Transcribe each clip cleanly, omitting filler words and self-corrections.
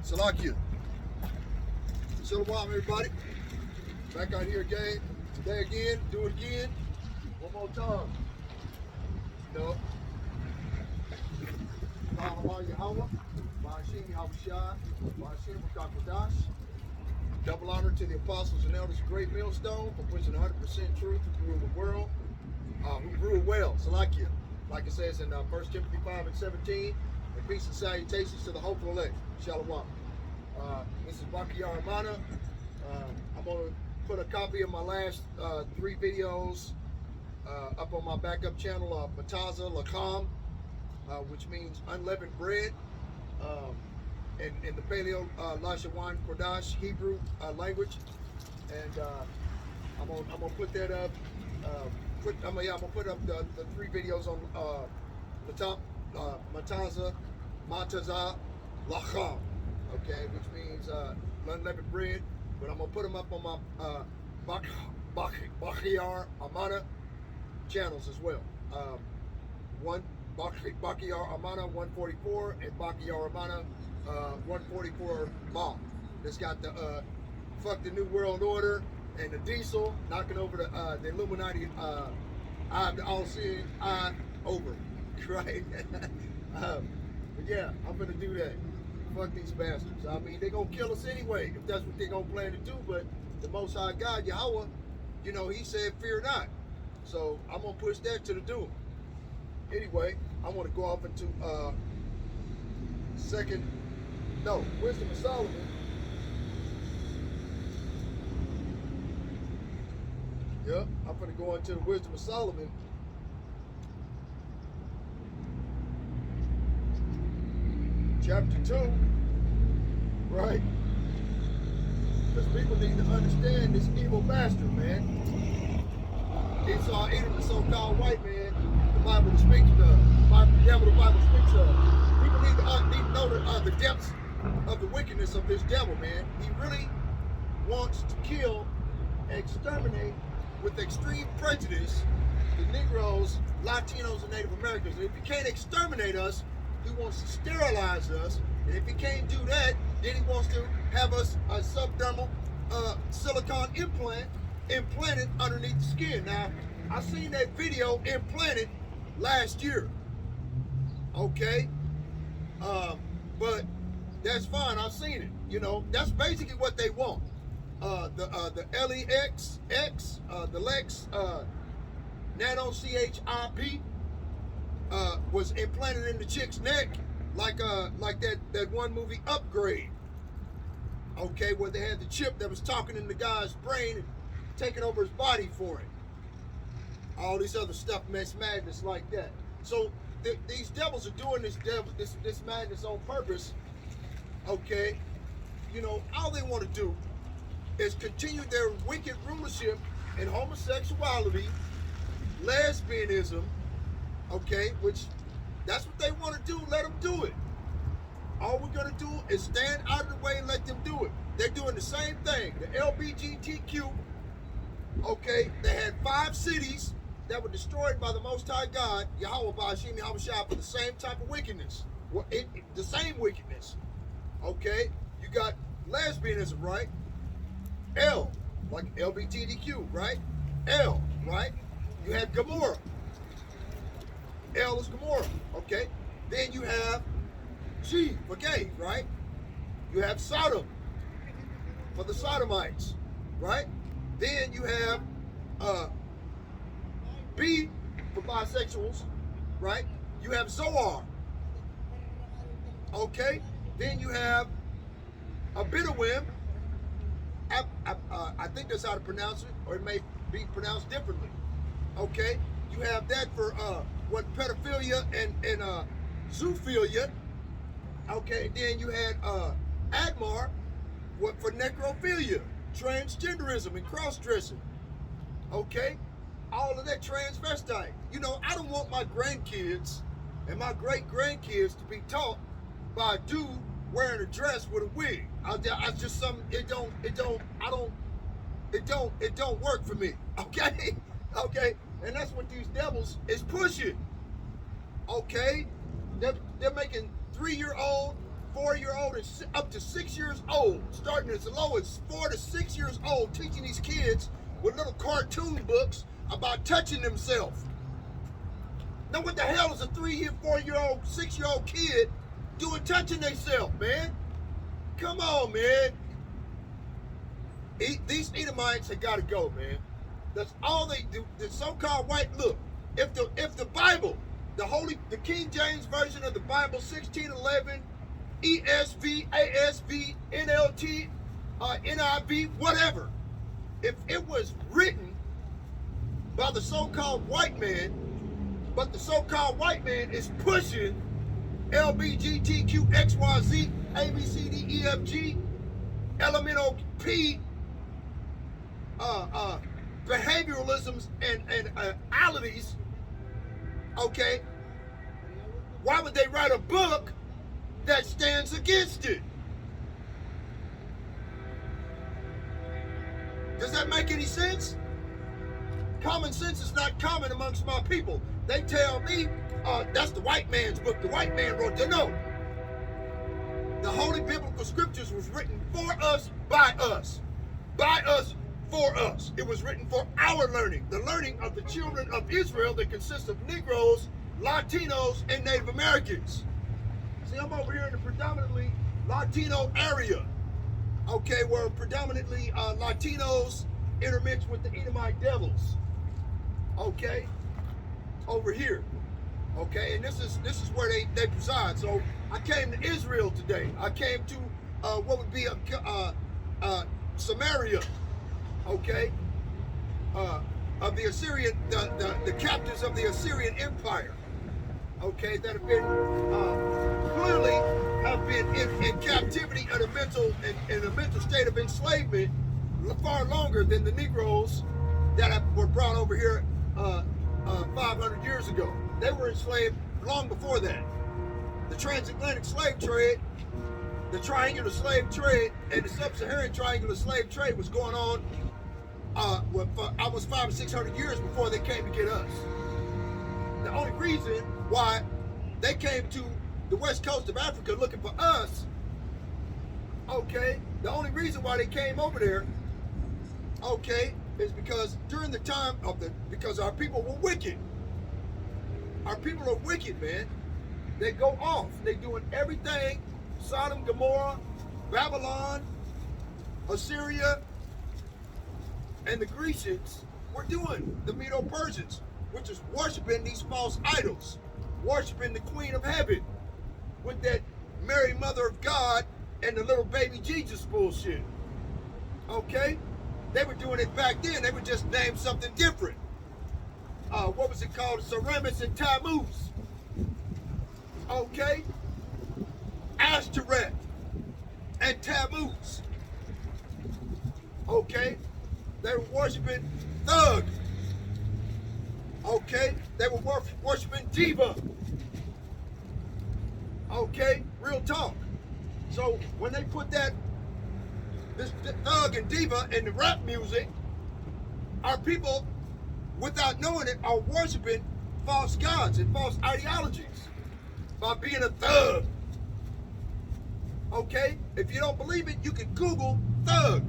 Salakia. Shalom, everybody. Back out here again. Today again. Do it again. One more time. No. Double honor to the apostles and elders of Great Millstone for pushing 100% truth to rule the world. Who rule well. Salakia. Like it says in 1 Timothy 5 and 17. And peace and salutations to the hopeful elect. Shalom. This is Bakiyar Amana. I'm going to put a copy of my last 3 videos up on my backup channel, Mataza Lakam, which means unleavened bread, in the Paleo Lashawan Kodash Hebrew language. And I'm gonna put that up. I'm gonna put up the 3 videos on Mataza Lacham, okay, which means unleavened bread. But I'm gonna put them up on my Bakiyar Amana channels as well. One Bakiyar Amana 144 and Bakiyar Amana 144 Mom. It's got the fuck the New World Order and the diesel knocking over the Illuminati all-seeing eye over, right? But yeah, I'm gonna do that. Fuck these bastards. I mean, they're gonna kill us anyway if that's what they're gonna plan to do. But the Most High God, Yahweh, you know, He said, "Fear not." So I'm gonna push that to the doom. Anyway, I want to go off into Wisdom of Solomon. Yeah, I'm gonna go into the Wisdom of Solomon. Chapter 2, right? Because people need to understand this evil bastard, man. It's even the so-called white man the Bible speaks of, the Bible speaks of. People need to know the depths of the wickedness of this devil, man. He really wants to kill, exterminate with extreme prejudice the Negroes, Latinos, and Native Americans. And if he can't exterminate us, he wants to sterilize us. And if he can't do that, then he wants to have us a subdermal silicone implanted underneath the skin. Now, I seen that video implanted last year. Okay? But that's fine. I've seen it. You know, that's basically what they want. The LEX, the Lex, Nano CHIP, was implanted in the chick's neck like that one movie Upgrade. Okay, where they had the chip that was talking in the guy's brain and taking over his body for him. All this other stuff, madness like that. So these devils are doing this madness on purpose. Okay, you know, all they want to do is continue their wicked rulership in homosexuality, lesbianism. Okay, which that's what they want to do. Let them do it. All we're gonna do is stand out of the way and let them do it. They're doing the same thing. The LBGTQ. Okay, they had 5 cities that were destroyed by the Most High God, Yahweh Ba'ashim Yahweh Shah, for the same type of wickedness. The same wickedness. Okay, you got lesbianism, right? L, like LBGTQ, right? L, right? You have Gomorrah. L is Gomorrah, okay? Then you have G for gay, right? You have Sodom for the Sodomites, right? Then you have B for bisexuals, right? You have Zoar, okay? Then you have Abidawim. I think that's how to pronounce it, or it may be pronounced differently. Okay, you have that for pedophilia and zoophilia. Okay, then you had Admar, for necrophilia, transgenderism, and cross-dressing. Okay, all of that transvestite. You know, I don't want my grandkids and my great-grandkids to be taught by a dude wearing a dress with a wig. It don't work for me. Okay, okay, and that's what these devils is pushing. Okay, they're making 3-year-old, 4-year-old and up to 6 years old, starting as low as 4 to 6 years old, teaching these kids with little cartoon books about touching themselves. Now what the hell is a 3-year, 4-year-old, 6-year-old kid doing touching themselves, man? Come on, man. These Edomites have got to go, man. That's all they do. The so-called white, look, if the Bible, the King James Version of the Bible, 1611, ESV, ASV, NLT, NIV, whatever, if it was written by the so-called white man, but the so-called white man is pushing LBGTQXYZ, ABCDEFG, elemental P, behavioralisms and alities, okay, why would they write a book that stands against it? Does that make any sense? Common sense is not common amongst my people. They tell me, that's the white man's book. The white man wrote it. No. The Holy Biblical Scriptures was written for us, by us. By us, for us. It was written for our learning. The learning of the children of Israel that consists of Negroes, Latinos, and Native Americans. See, I'm over here in the predominantly Latino area. Okay, where predominantly Latinos intermixed with the Edomite devils. Okay, over here. Okay, and this is where they preside. So I came to Israel today. I came to what would be Samaria. Okay, of the Assyrian, the captives of the Assyrian Empire. Okay, that have been clearly have been in captivity in a mental state of enslavement far longer than the Negroes that were brought over here 500 years ago. They were enslaved long before that. The transatlantic slave trade, the triangular slave trade, and the sub-Saharan triangular slave trade was going on almost 500 or 600 years before they came to get us. The only reason why they came to the west coast of Africa looking for us, okay, the only reason why they came over there, okay, is because during the time of because our people were wicked. Our people are wicked, man. They go off. They doing everything. Sodom, Gomorrah, Babylon, Assyria, and the Grecians were doing. The Medo-Persians, which is worshiping these false idols, worshiping the Queen of Heaven with that Mary, Mother of God, and the little baby Jesus bullshit. Okay? They were doing it back then. They would just name something different. What was it called? Semiramis and Tammuz. Okay? Ashtoreth and Tammuz. Okay? They were worshiping Thug. Okay? They were worshiping Diva. Okay? Real talk. So when they put this Thug and Diva in the rap music, our people, without knowing it, are worshiping false gods and false ideologies by being a thug. Okay? If you don't believe it, you can Google Thug.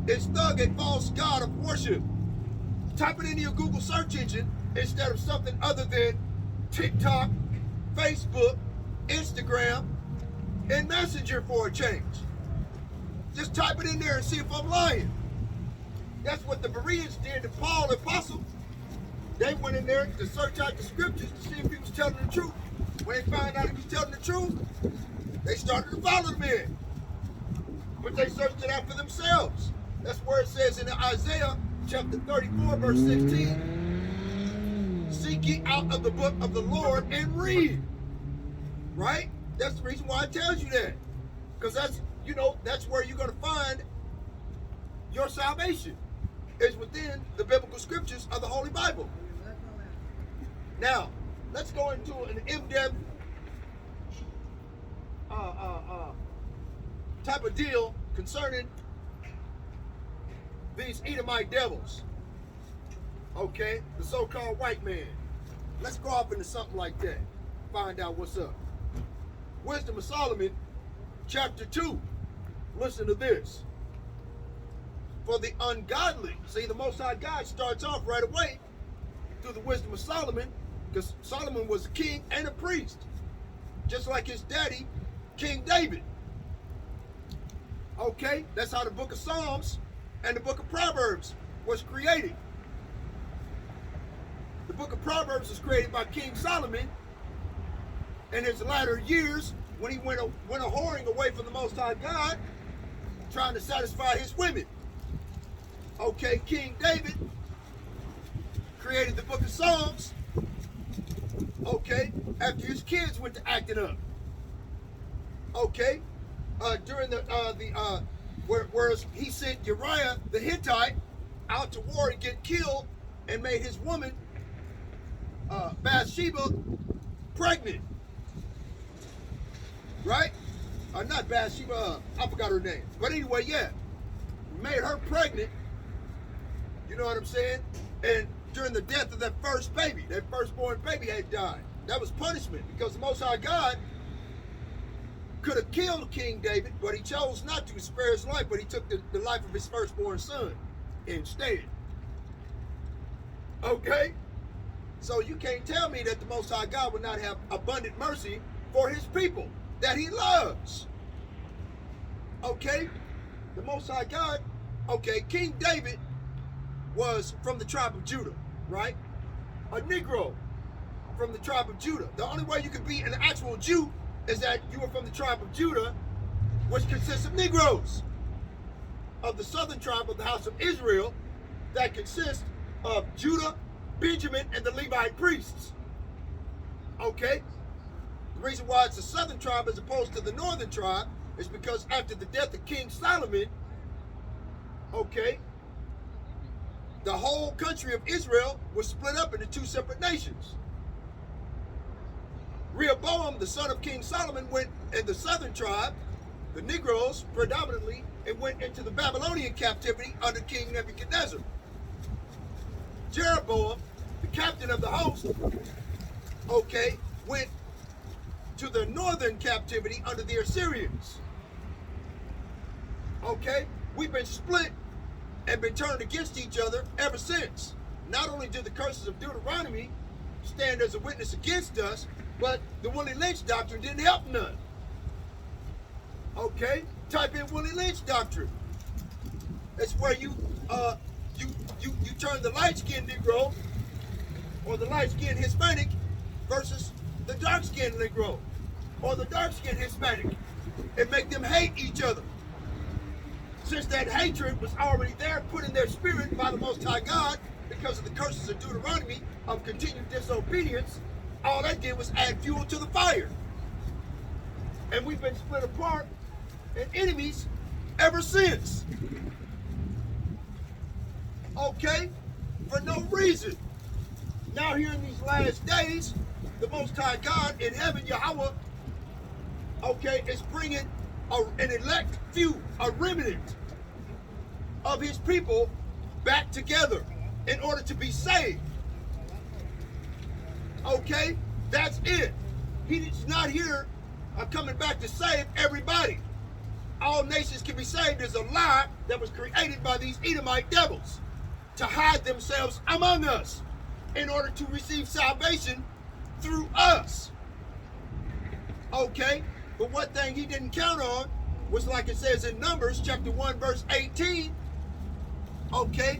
Is Thug a false god of worship? Type it into your Google search engine instead of something other than TikTok, Facebook, Instagram, and Messenger for a change. Just type it in there and see if I'm lying. That's what the Bereans did to Paul the Apostle. They went in there to search out the scriptures to see if he was telling the truth. When they found out he was telling the truth, they started to follow the man. But they searched it out for themselves. That's where it says in Isaiah chapter 34, verse 16, seek ye out of the book of the Lord and read. Right? That's the reason why it tells you that. Because that's, you know, that's where you're going to find your salvation, is within the biblical scriptures of the Holy Bible. Now, let's go into an in-depth type of deal concerning these Edomite devils. Okay, the so-called white man. Let's go off into something like that. Find out what's up. Wisdom of Solomon, chapter 2. Listen to this. For the ungodly, see, the Most High God starts off right away through the wisdom of Solomon, because Solomon was a king and a priest, just like his daddy, King David. Okay, that's how the book of Psalms and the book of Proverbs was created. The book of Proverbs was created by King Solomon in his latter years when he went a whoring away from the Most High God, trying to satisfy his women. Okay, King David created the book of Psalms, okay, after his kids went to acting up. Okay, during whereas he sent Uriah the Hittite out to war and get killed and made his woman Bathsheba pregnant. Right? Not Bathsheba, I forgot her name. But anyway, yeah, made her pregnant. You know what I'm saying? And during the death of that first baby, that firstborn baby had died. That was punishment because the Most High God could have killed King David, but he chose not to spare his life, but he took the life of his firstborn son instead. Okay? So you can't tell me that the Most High God would not have abundant mercy for his people that he loves. Okay? The Most High God, okay, King David was from the tribe of Judah, right? A Negro from the tribe of Judah. The only way you could be an actual Jew is that you were from the tribe of Judah, which consists of Negroes, of the southern tribe of the house of Israel, that consists of Judah, Benjamin, and the Levite priests. Okay? The reason why it's the southern tribe as opposed to the northern tribe is because after the death of King Solomon, okay, the whole country of Israel was split up into two separate nations. Rehoboam, the son of King Solomon, went in the southern tribe, the Negroes predominantly, and went into the Babylonian captivity under King Nebuchadnezzar. Jeroboam, the captain of the host, okay, went to the northern captivity under the Assyrians. Okay, we've been split and been turned against each other ever since. Not only did the curses of Deuteronomy stand as a witness against us, but the Willie Lynch doctrine didn't help none. Okay, type in Willie Lynch doctrine. It's where you turn the light-skinned Negro or the light-skinned Hispanic versus the dark-skinned Negro or the dark-skinned Hispanic and make them hate each other. Since that hatred was already there, put in their spirit by the Most High God because of the curses of Deuteronomy of continued disobedience, all that did was add fuel to the fire. And we've been split apart and enemies ever since. Okay? For no reason. Now here in these last days, the Most High God in heaven, Yahweh, okay, is bringing an elect few, a remnant of his people back together in order to be saved. Okay? That's it. He's not here coming back to save everybody. All nations can be saved is a lie that was created by these Edomite devils to hide themselves among us in order to receive salvation through us. Okay? But one thing he didn't count on was, like it says in Numbers chapter 1 verse 18, okay,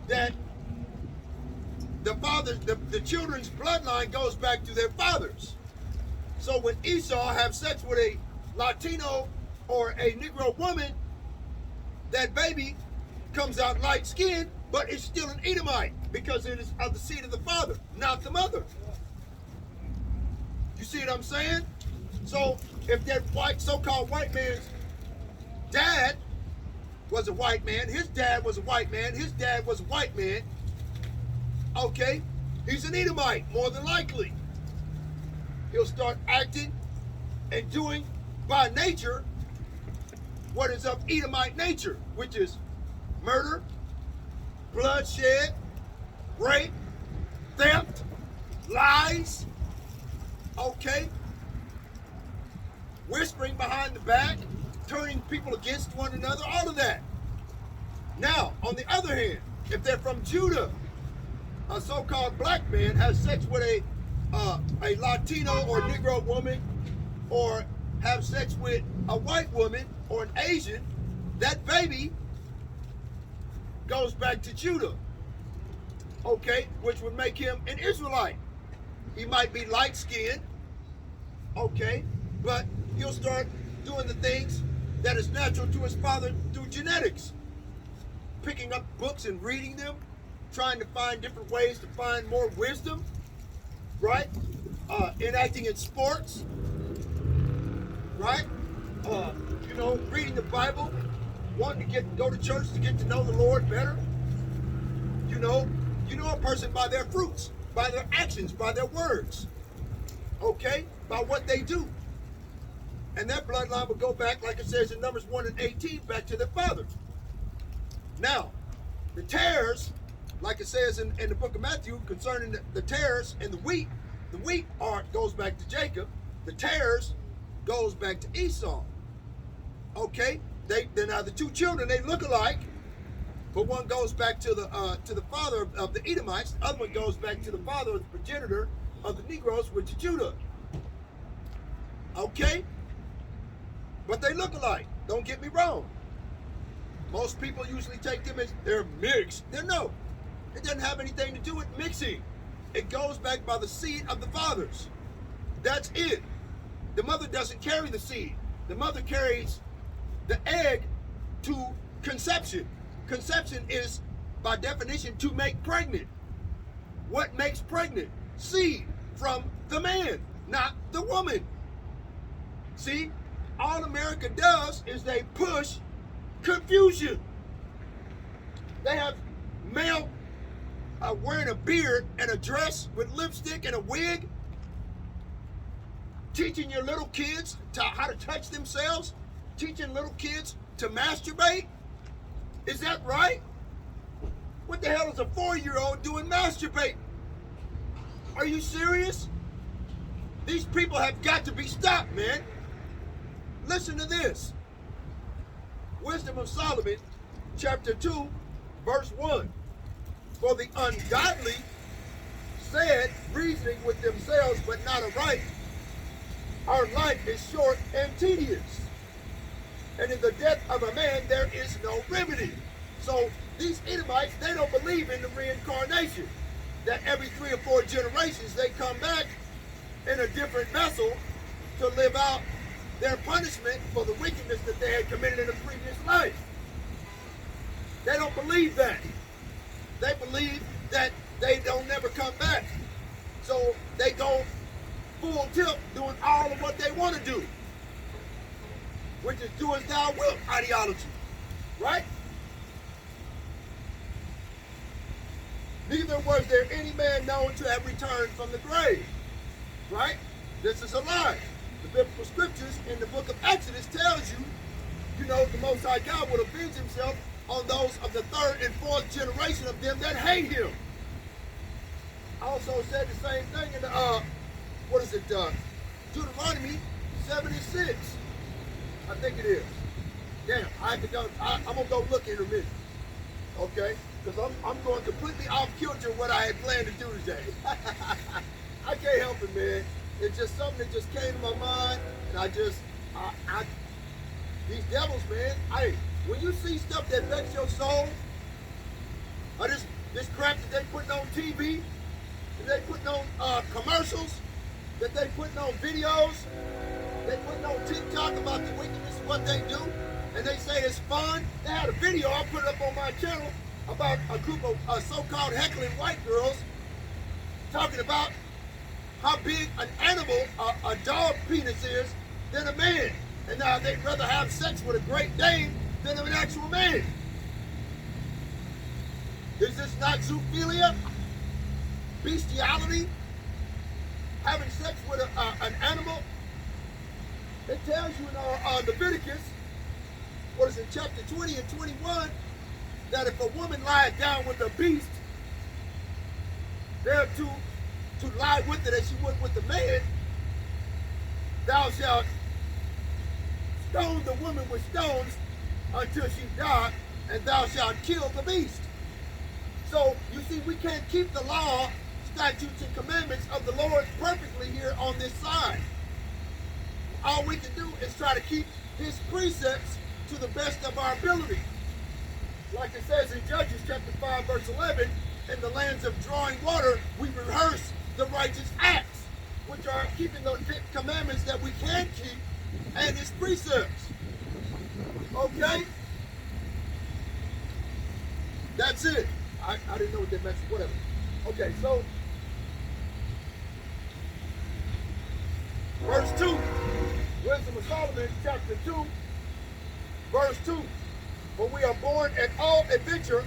that the children's bloodline goes back to their fathers. So when Esau have sex with a Latino or a Negro woman, that baby comes out light-skinned, but it's still an Edomite because it is of the seed of the father, not the mother. You see what I'm saying? So if that so-called white man's dad was a white man, his dad was a white man, his dad was a white man, okay, he's an Edomite, more than likely. He'll start acting and doing by nature what is of Edomite nature, which is murder, bloodshed, rape, theft, lies, okay? whispering behind the back, turning people against one another, all of that. Now, on the other hand, if they're from Judah, a so-called black man has sex with a Latino or Negro woman, or have sex with a white woman or an Asian, that baby goes back to Judah, okay, which would make him an Israelite. He might be light-skinned, okay, but he'll start doing the things that is natural to his father through genetics, picking up books and reading them, trying to find different ways to find more wisdom, right? Enacting in sports, right? Reading the Bible, wanting to go to church to get to know the Lord better. You know a person by their fruits, by their actions, by their words, okay? By what they do. And that bloodline will go back, like it says in Numbers 1 and 18, back to their father. Now, the tares, like it says in the book of Matthew, concerning the tares and the wheat goes back to Jacob. The tares goes back to Esau. Okay? They're now the two children, they look alike, but one goes back to the father of the Edomites, the other one goes back to the father of the progenitor of the Negroes, which is Judah. Okay? But they look alike. Don't get me wrong. Most people usually take them as they're mixed. No, it doesn't have anything to do with mixing. It goes back by the seed of the fathers. That's it. The mother doesn't carry the seed. The mother carries the egg to conception. Conception is, by definition, to make pregnant. What makes pregnant? Seed from the man, not the woman. See, all America does is they push confusion. They have male wearing a beard and a dress with lipstick and a wig, teaching your little kids how to touch themselves, teaching little kids to masturbate. Is that right? What the hell is a 4-year-old doing masturbating? Are you serious? These people have got to be stopped, man. Listen to this. Wisdom of Solomon, chapter 2, verse 1. For the ungodly said, reasoning with themselves, but not aright, our life is short and tedious, and in the death of a man there is no remedy. So these Edomites, they don't believe in the reincarnation, that every 3 or 4 generations they come back in a different vessel to live out their punishment for the wickedness that they had committed in a previous life. They don't believe that. They believe that they don't never come back. So they go full tilt doing all of what they want to do, which is do as thou wilt ideology, right? Neither was there any man known to have returned from the grave, right? This is a lie. The biblical scriptures in the book of Exodus tells you, the Most High God will avenge himself on those of the 3rd and 4th generation of them that hate him. I also said the same thing in Deuteronomy 76. I think it is. Damn, I'm gonna go look in a minute, okay? Because I'm going completely off kilter what I had planned to do today. I can't help it, man. It's just something that just came to my mind, and these devils, man. When you see stuff that affects your soul, or this crap that they putting on TV, that they putting on commercials, that they putting on videos, they putting on TikTok about the wickedness of what they do, and they say it's fun. They had a video I put up on my channel about a group of so-called heckling white girls talking about how big an animal, a dog penis is, than a man. And now they'd rather have sex with a Great Dane than an actual man. Is this not zoophilia? Bestiality? Having sex with an animal? It tells you in Leviticus, chapter 20 and 21, that if a woman lies down with a beast, they're to lie with it as she would with the man, thou shalt stone the woman with stones until she die, and thou shalt kill the beast. So, you see, we can't keep the law, statutes, and commandments of the Lord perfectly here on this side. All we can do is try to keep his precepts to the best of our ability. Like it says in Judges chapter 5, verse 11, in the lands of drawing water, we rehearse the righteous acts, which are keeping the commandments that we can keep and his precepts. Okay? That's it. I didn't know what that meant. Whatever. Okay, so verse 2, Wisdom of Solomon, chapter 2, verse 2. For we are born at all adventure,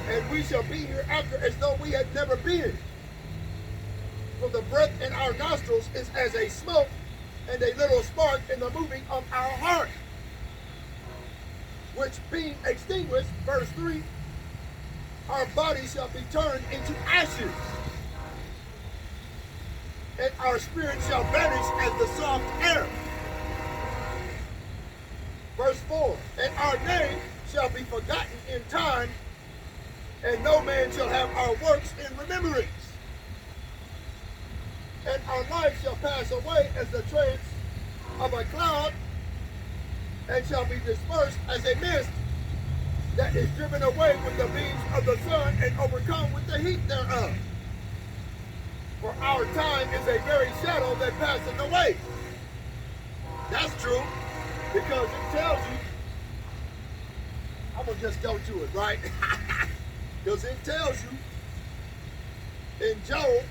and we shall be hereafter as though we had never been. For the breath in our nostrils is as a smoke, and a little spark in the moving of our heart, which being extinguished, verse 3, our body shall be turned into ashes, and our spirit shall vanish as the soft air. Verse 4, and our name shall be forgotten in time, and no man shall have our works in remembrance. And our life shall pass away as the trance of a cloud, and shall be dispersed as a mist that is driven away with the beams of the sun and overcome with the heat thereof. For our time is a very shadow that passeth away. That's true, because it tells you, I'm going to just go to it, right? Because it tells you in Job,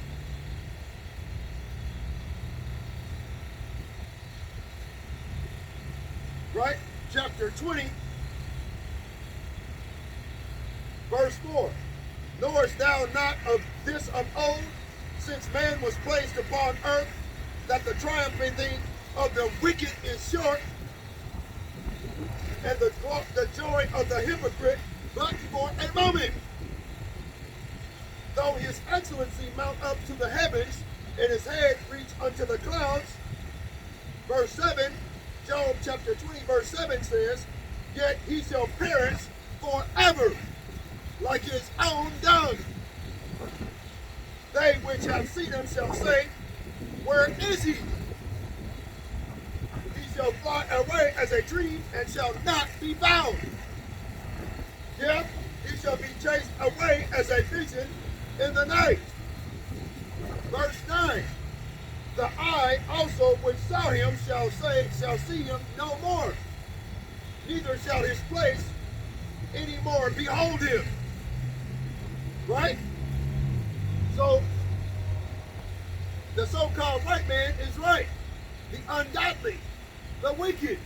right, chapter 20, verse 4. Knowest thou not of this of old, since man was placed upon earth, that the triumphing thing of the wicked is short, and the joy of the hypocrite but for a moment? Though his excellency mount up to the heavens, and his head reach unto the clouds. Verse 7, Job chapter 20, verse 7 says, yet he shall perish forever, like his own dung. They which have seen him shall say, where is he? He shall fly away as a dream, and shall not be found. Yet he shall be chased away as a vision in the night. Verse 9, the eye also which saw him shall see him no more, neither shall his place any more behold him. Right? So, the so-called right man is right. The ungodly, the wicked.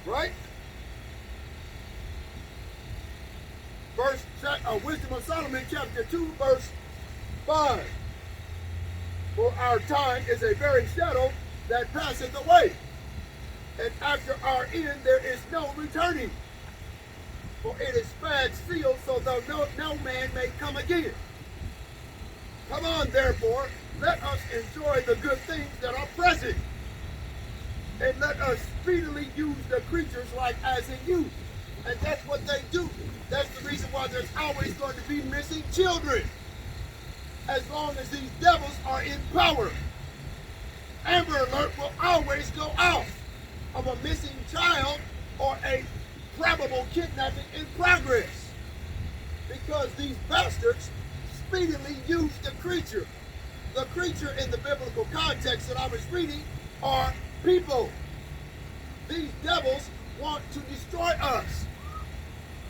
Right? Wisdom of Solomon, chapter 2, verse 5. For our time is a very shadow that passeth away, and after our end there is no returning. For it is fast sealed, so though no man may come again. Come on, therefore, let us enjoy the good things that are present, and let us speedily use the creatures like as in youth. And that's what they do. That's the reason why there's always going to be missing children, as long as these devils are in power. Amber Alert will always go off of a missing child or a probable kidnapping in progress, because these bastards speedily use the creature. The creature in the biblical context that I was reading are people. These devils want to destroy us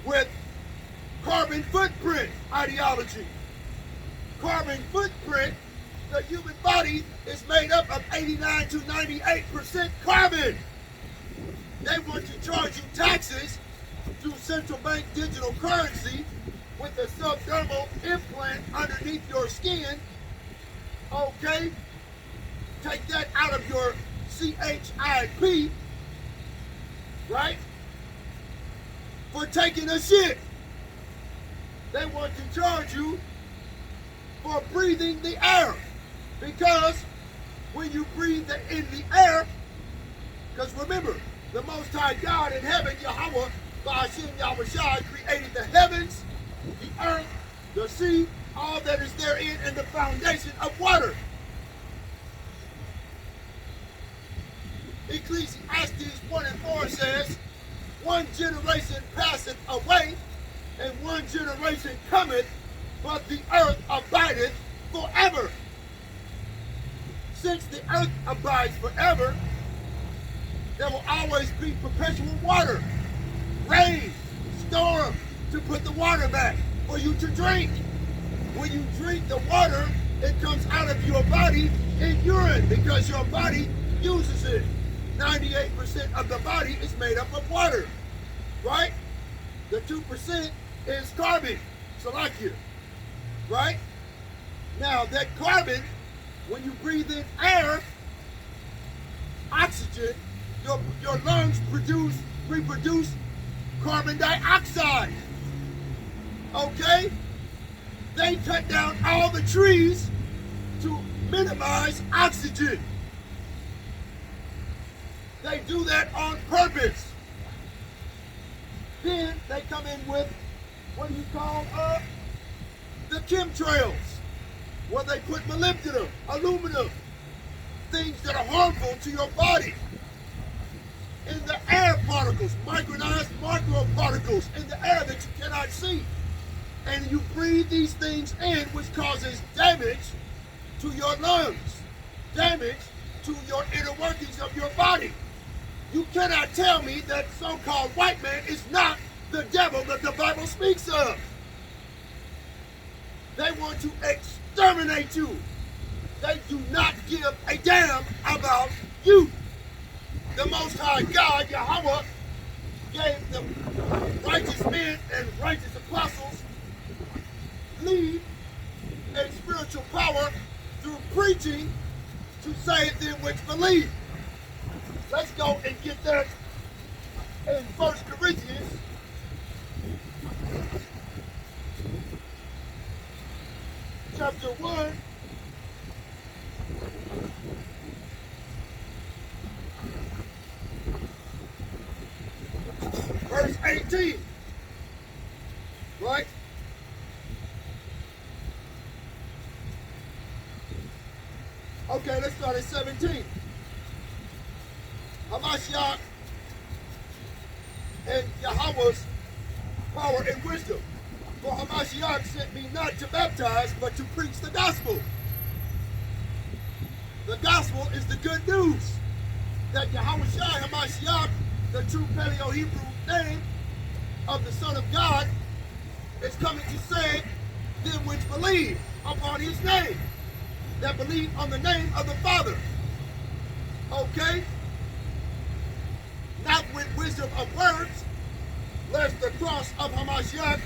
with carbon footprint ideology. Carbon footprint, the human body is made up of 89 to 98% carbon. They want to charge you taxes through central bank digital currency with a subdermal implant underneath your skin. Okay? Take that out of your CHIP, right? For taking a shit. They want to charge you for breathing the air, because when you breathe in the air, Because remember, the Most High God in heaven, Yahweh, by Hashem Yahushua, created the heavens, the earth, the sea, all that is therein, and the foundation of water. Ecclesiastes 1:4 says, one generation passeth away, and one generation cometh, but the earth abideth forever. Since the earth abides forever, there will always be perpetual water, rain, storm, to put the water back for you to drink. When you drink the water, it comes out of your body in urine because your body uses it. 98% of the body is made up of water, right? The 2% is carbon, salakia, right? Now that carbon, when you breathe in air, oxygen, your lungs reproduce carbon dioxide. Okay? They cut down all the trees to minimize oxygen. They do that on purpose. Then they come in with what do you call the chemtrails, where they put molybdenum, aluminum, things that are harmful to your body. In the air particles, micronized microparticles in the air that you cannot see. And you breathe these things in, which causes damage to your lungs, damage to your inner workings of your body. You cannot tell me that so-called white man is not the devil that the Bible speaks of. They want to exterminate you. They do not give a damn about you. The Most High God, Yahweh, gave the righteous men and righteous apostles lead and spiritual power through preaching to save them which believe. Let's go and get that in 1 Corinthians chapter 1. Verse 18, right? Okay, let's start at 17. Hamashiach and Yahweh's power and wisdom. For Hamashiach sent me not to baptize, but to preach the gospel. The gospel is the good news that Yahushua Hamashiach, the true Paleo-Hebrew name of the Son of God, is coming to save them which believe upon his name, that believe on the name of the Father. Okay? Not with wisdom of words, lest the cross of Hamashiach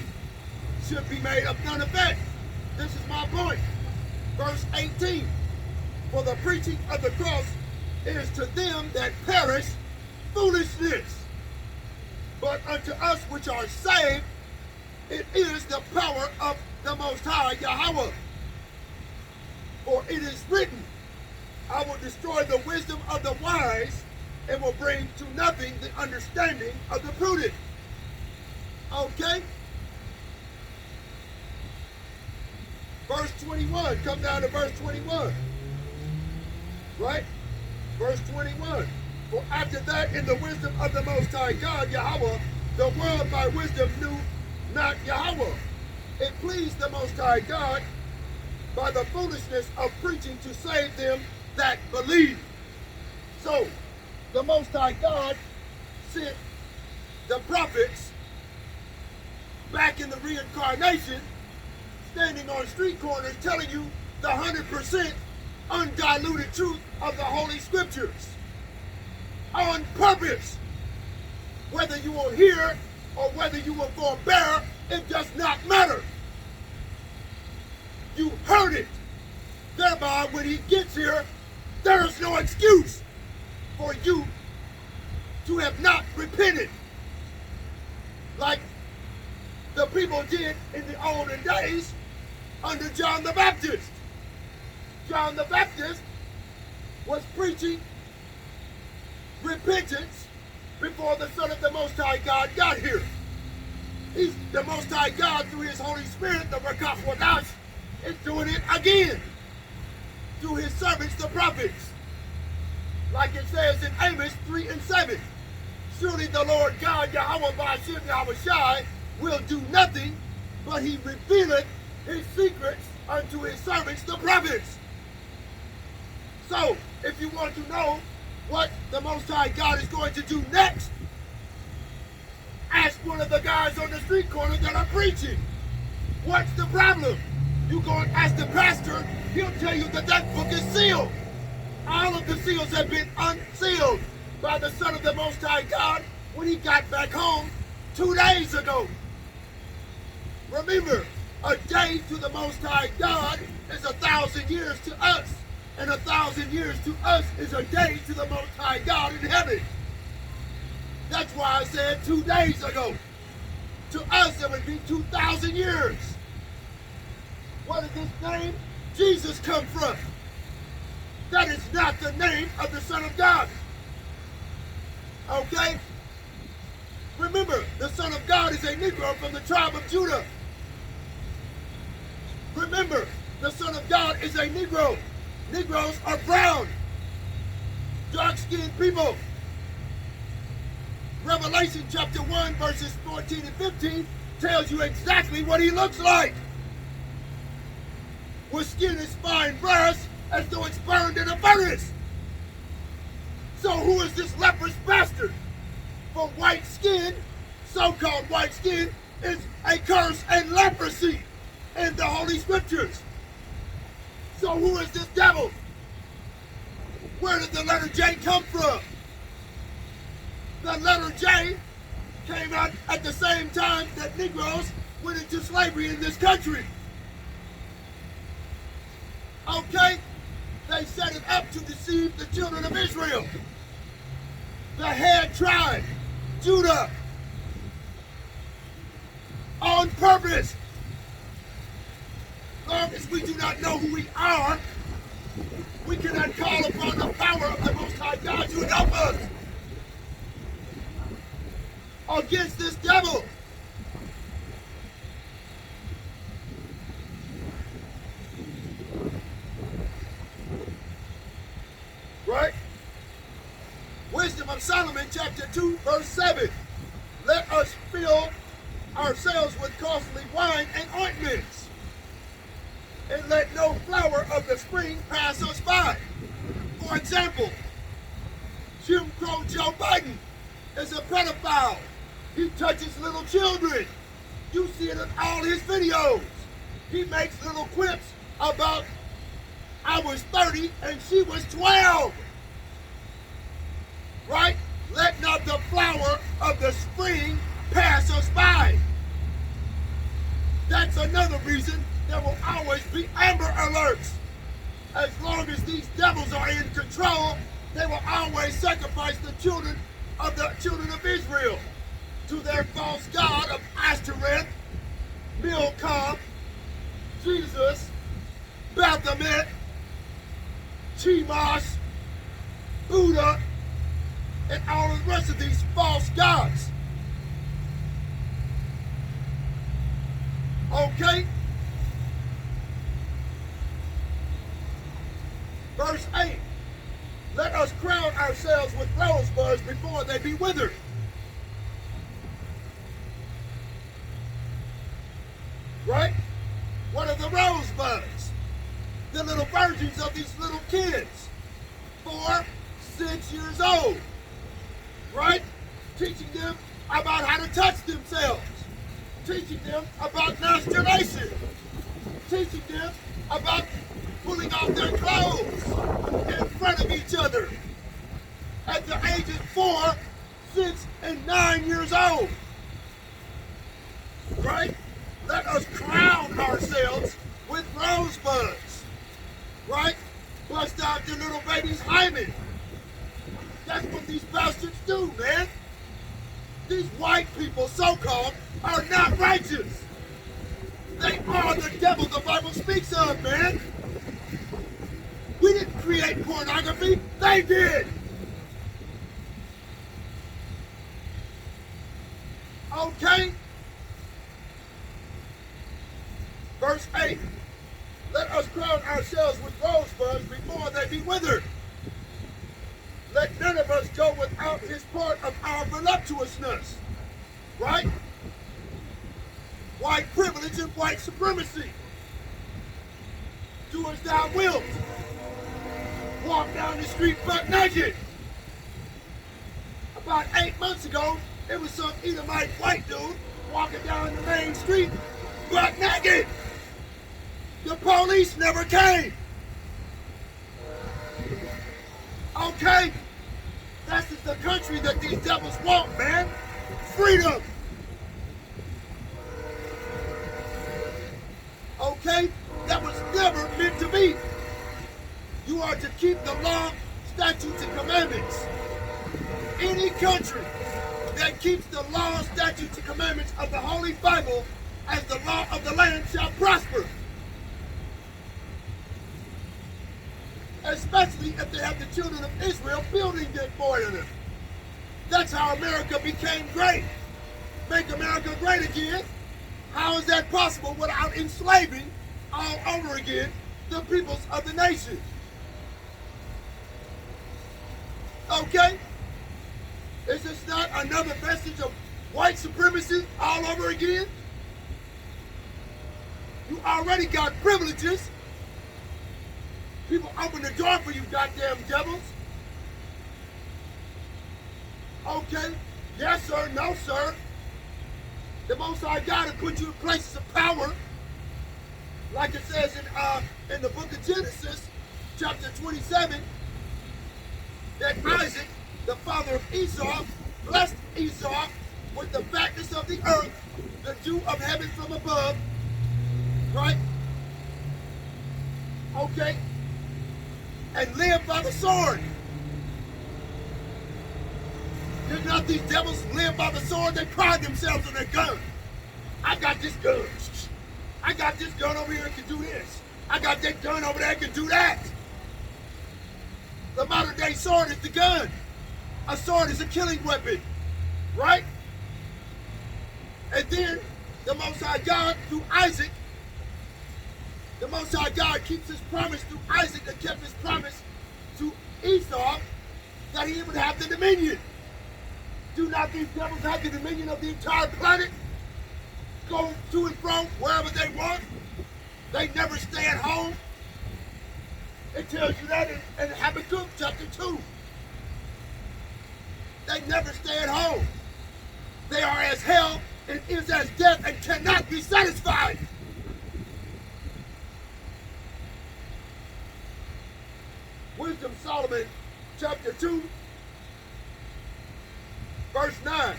should be made of none effect. This is my point. Verse 18. For the preaching of the cross is to them that perish foolishness. But unto us which are saved, it is the power of the Most High Yahweh. For it is written, I will destroy the wisdom of the wise and will bring to nothing the understanding of the prudent. Okay? Verse 21. Come down to verse 21. Right? Verse 21. For after that, in the wisdom of the Most High God, Yahweh, the world by wisdom knew not Yahweh. It pleased the Most High God by the foolishness of preaching to save them that believe. So, the Most High God sent the prophets back in the reincarnation, standing on street corners telling you the 100% undiluted truth of the Holy Scriptures. On purpose. Whether you will hear or whether you will forbear, it does not matter. You heard it. Thereby, when he gets here, there is no excuse for you to have not repented like the people did in the olden days under John the Baptist. John the Baptist was preaching repentance before the Son of the Most High God got here. He's the Most High God through His Holy Spirit, the Rakah is doing it again through His servants, the prophets. Like it says in Amos 3:7, surely the Lord God, Yahweh Ba'ashem Yahweh Shai, will do nothing, but He revealeth His secrets unto His servants, the prophets. So, if you want to know what the Most High God is going to do next, ask one of the guys on the street corner that are preaching. What's the problem? You go and ask the pastor, he'll tell you that that book is sealed. All of the seals have been unsealed by the Son of the Most High God when He got back home 2 days ago. Remember, a day to the Most High God is 1,000 years to us. And 1,000 years to us is a day to the Most High God in heaven. That's why I said 2 days ago. To us, it would be 2,000 years. What is His name? Jesus come from? That is not the name of the Son of God. Okay? Remember, the Son of God is a Negro from the tribe of Judah. Remember, the Son of God is a Negro. Negroes are brown, dark-skinned people. Revelation chapter 1, verses 14 and 15 tells you exactly what He looks like. With skin as fine brass as though it's burned in a furnace. So who is this leprous bastard? For white skin, so-called white skin, is a curse and leprosy in the Holy Scriptures. So who is this devil? Where did the letter J come from? The letter J came out at the same time that Negroes went into slavery in this country. Okay? They set it up to deceive the children of Israel. The head tribe, Judah, on purpose. Long as we do not know who we are, we cannot call upon the power of the Most High God to help us against this devil. Right? Wisdom of Solomon, chapter 2, verse 7. Let us fill ourselves with costly wine and ointments, and let no flower of the spring pass us by. For example, Ch.2 Joe Biden is a pedophile. He touches little children. You see it in all his videos. He makes little quips about, I was 30 and she was 12. Right? Let not the flower of the spring pass us by. That's another reason there will always be Amber Alerts. As long as these devils are in control, they will always sacrifice the children of Israel to their false god of Ashtoreth, Milcom, Jesus, Baphomet, Chemosh, Buddha, and all the rest of these false gods. Okay? Verse 8. Let us crown ourselves with rosebuds before they be withered. Right? What are the rosebuds? The little virgins of these little kids. 4, 6 years old. Right? Teaching them about how to touch themselves. Teaching them about masturbation. Teaching them about pulling off their clothes in front of each other at the ages 4, 6, and 9 years old. Right? Let us crown ourselves with rosebuds. Right? Bust out your little baby's hymen. That's what these bastards do, man. These white people, so-called, are not righteous. They are the devil the Bible speaks of, man. We didn't create pornography. They did. Okay? Verse 8. Let us crown ourselves with rosebuds before they be withered. Let none of us go without his part of our voluptuousness. Right? White privilege and white supremacy. Do as thou wilt. Walk down the street butt naked. About 8 months ago, it was some Edomite white dude walking down the main street butt naked. The police never came. Okay? That's just the country that these devils want, man. Freedom. Okay? That was never meant to be. You are to keep the law, statutes, and commandments. Any country that keeps the law, statutes, and commandments of the Holy Bible as the law of the land shall prosper. Especially if they have the children of Israel building it for them. That's how America became great. Make America great again. How is that possible without enslaving all over again the peoples of the nation? Okay? Is this not another vestige of white supremacy all over again? You already got privileges. People open the door for you, goddamn devils. Okay? Yes, sir. No, sir. The Most High God will put you in places of power. Like it says in the book of Genesis, chapter 27, that Isaac, the father of Esau, blessed Esau with the fatness of the earth, the dew of heaven from above. Right? Okay? And live by the sword. Did not these devils live by the sword? They pride themselves on their gun. I got this gun. I got this gun over here that can do this. I got that gun over there that can do that. The modern day sword is the gun. A sword is a killing weapon. Right? And then the Most High God through Isaac, the Most High God keeps his promise through Isaac and kept his promise to Esau that he would have the dominion. Do not these devils have the dominion of the entire planet? Go to and fro wherever they want. They never stay at home. It tells you that in Habakkuk chapter 2. They never stay at home. They are as hell and is as death and cannot be satisfied. Wisdom Solomon chapter 2 verse 9.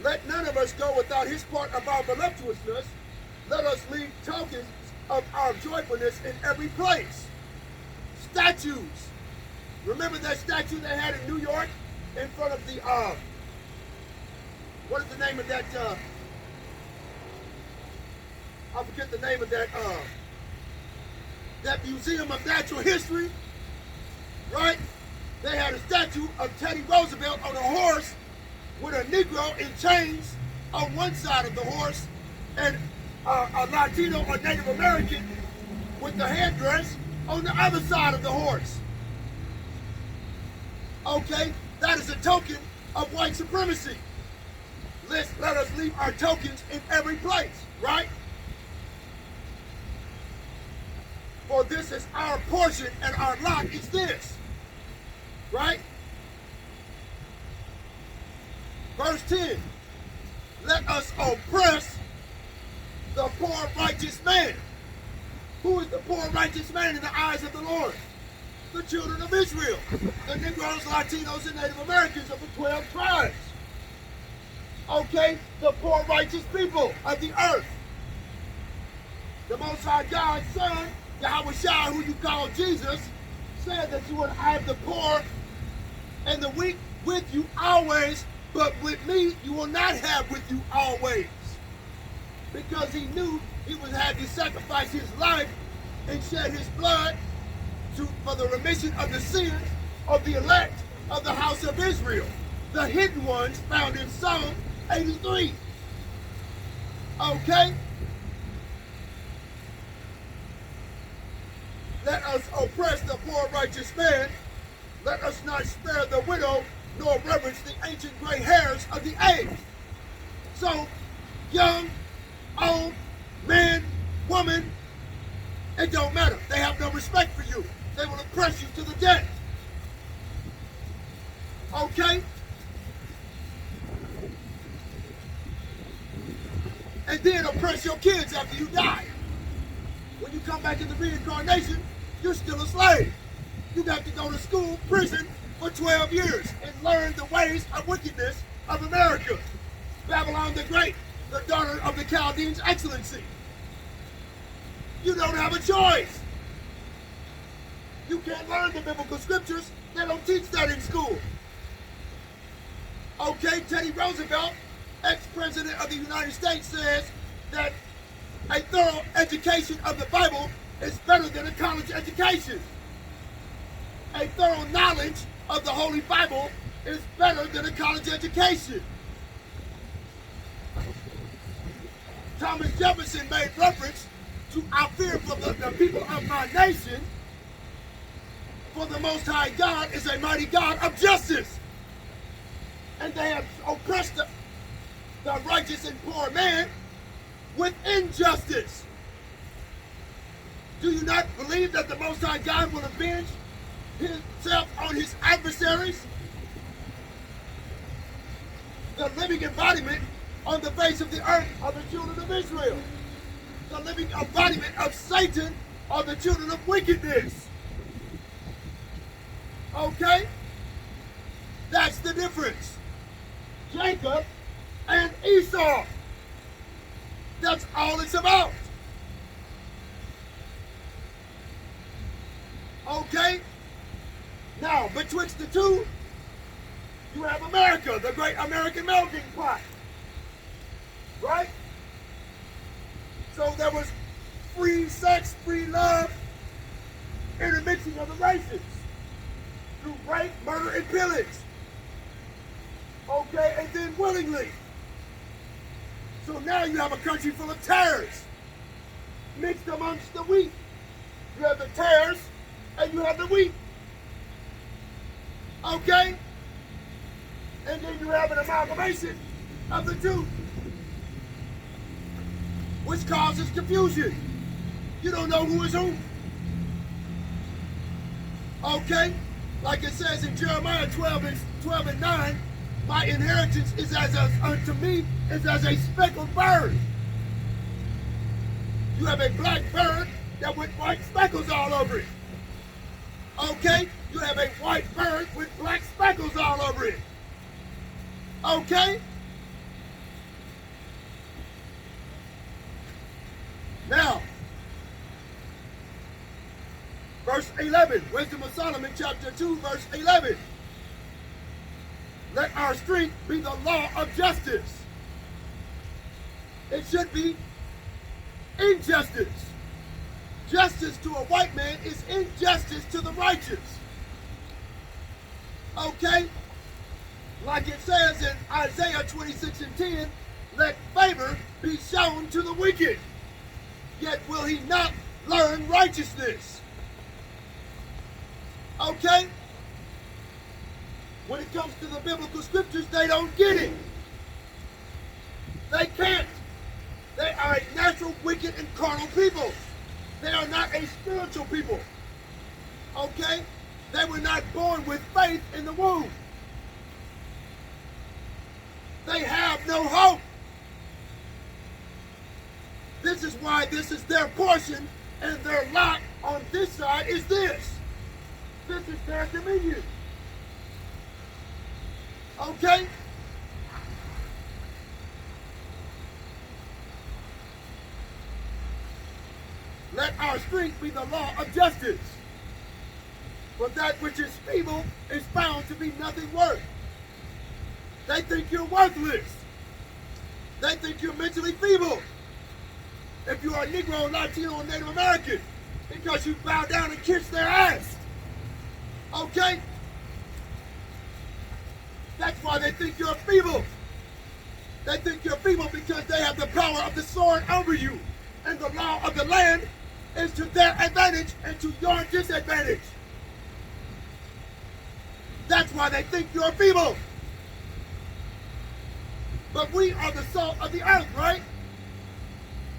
Let none of us go without his part of our voluptuousness. Let us leave tokens of our joyfulness in every place. Statues. Remember that statue they had in New York in front of the what is the name of that I forget the name of that Museum of Natural History, right? They had a statue of Teddy Roosevelt on a horse with a Negro in chains on one side of the horse and a Latino or Native American with the headdress on the other side of the horse. Okay, that is a token of white supremacy. Let us leave our tokens in every place, right? For this is our portion and our lot is this, right? Verse 10, let us oppress the poor righteous man. Who is the poor righteous man in the eyes of the Lord? The children of Israel, the Negroes, Latinos, and Native Americans of the 12 tribes. Okay, the poor righteous people of the earth. The Most High God's Son, Yahweh Shai, who you call Jesus, said that you would have the poor and the weak with you always, but with me you will not have with you always. Because he knew he would have to sacrifice his life and shed his blood for the remission of the sins of the elect of the house of Israel, the hidden ones found in Psalm 83. Okay? Let us oppress the poor righteous man. Let us not spare the widow, nor reverence the ancient gray hairs of the age. So, young, old, man, woman, it don't matter. They have no respect for you. They will oppress you to the death. Okay? And then oppress your kids after you die. When you come back in the reincarnation, you're still a slave. You got to go to school, prison for 12 years and learn the ways of wickedness of America. Babylon the Great, the daughter of the Chaldeans' excellency. You don't have a choice. You can't learn the biblical scriptures. They don't teach that in school. Okay, Teddy Roosevelt, ex-president of the United States, says that a thorough education of the Bible is better than a college education. A thorough knowledge of the Holy Bible is better than a college education. Thomas Jefferson made reference to, I fear for the people of my nation, for the Most High God is a mighty God of justice. And they have oppressed the righteous and poor man with injustice. Do you not believe that the Most High God will avenge himself on his adversaries? The living embodiment on the face of the earth are the children of Israel. The living embodiment of Satan are the children of wickedness. Okay? That's the difference. Jacob and Esau. That's all it's about. Okay? Now, betwixt the two, you have America, the great American melting pot. Right? So there was free sex, free love, intermixing of the races through rape, murder, and pillage. Okay, and then willingly. So now you have a country full of tares mixed amongst the wheat. You have the tares and you have the wheat. Okay? And then you have an amalgamation of the two, which causes confusion. You don't know who is who. Okay? Like it says in Jeremiah 12 and 9, my inheritance is unto me is as a speckled bird. You have a black bird that with white speckles all over it. Okay? You have a white bird with black speckles all over it. Okay? Now, verse 11, Wisdom of Solomon, chapter 2, verse 11. Let our strength be the law of justice. It should be injustice. Justice to a white man is injustice to the righteous. Okay? Like it says in Isaiah 26 and 10, let favor be shown to the wicked, yet will he not learn righteousness. Okay? When it comes to the biblical scriptures, they don't get it. They can't. They are a natural, wicked, and carnal people. They are not a spiritual people. Okay? They were not born with faith in the womb. They have no hope. This is why this is their portion, and their lot on this side is this. This is their dominion. Okay? Let our strength be the law of justice. For that which is feeble is found to be nothing worth. They think you're worthless. They think you're mentally feeble. If you are a Negro, Latino, or Native American, because you bow down and kiss their ass. Okay? That's why they think you're feeble. They think you're feeble because they have the power of the sword over you. And the law of the land is to their advantage and to your disadvantage. That's why they think you're feeble. But we are the salt of the earth, right?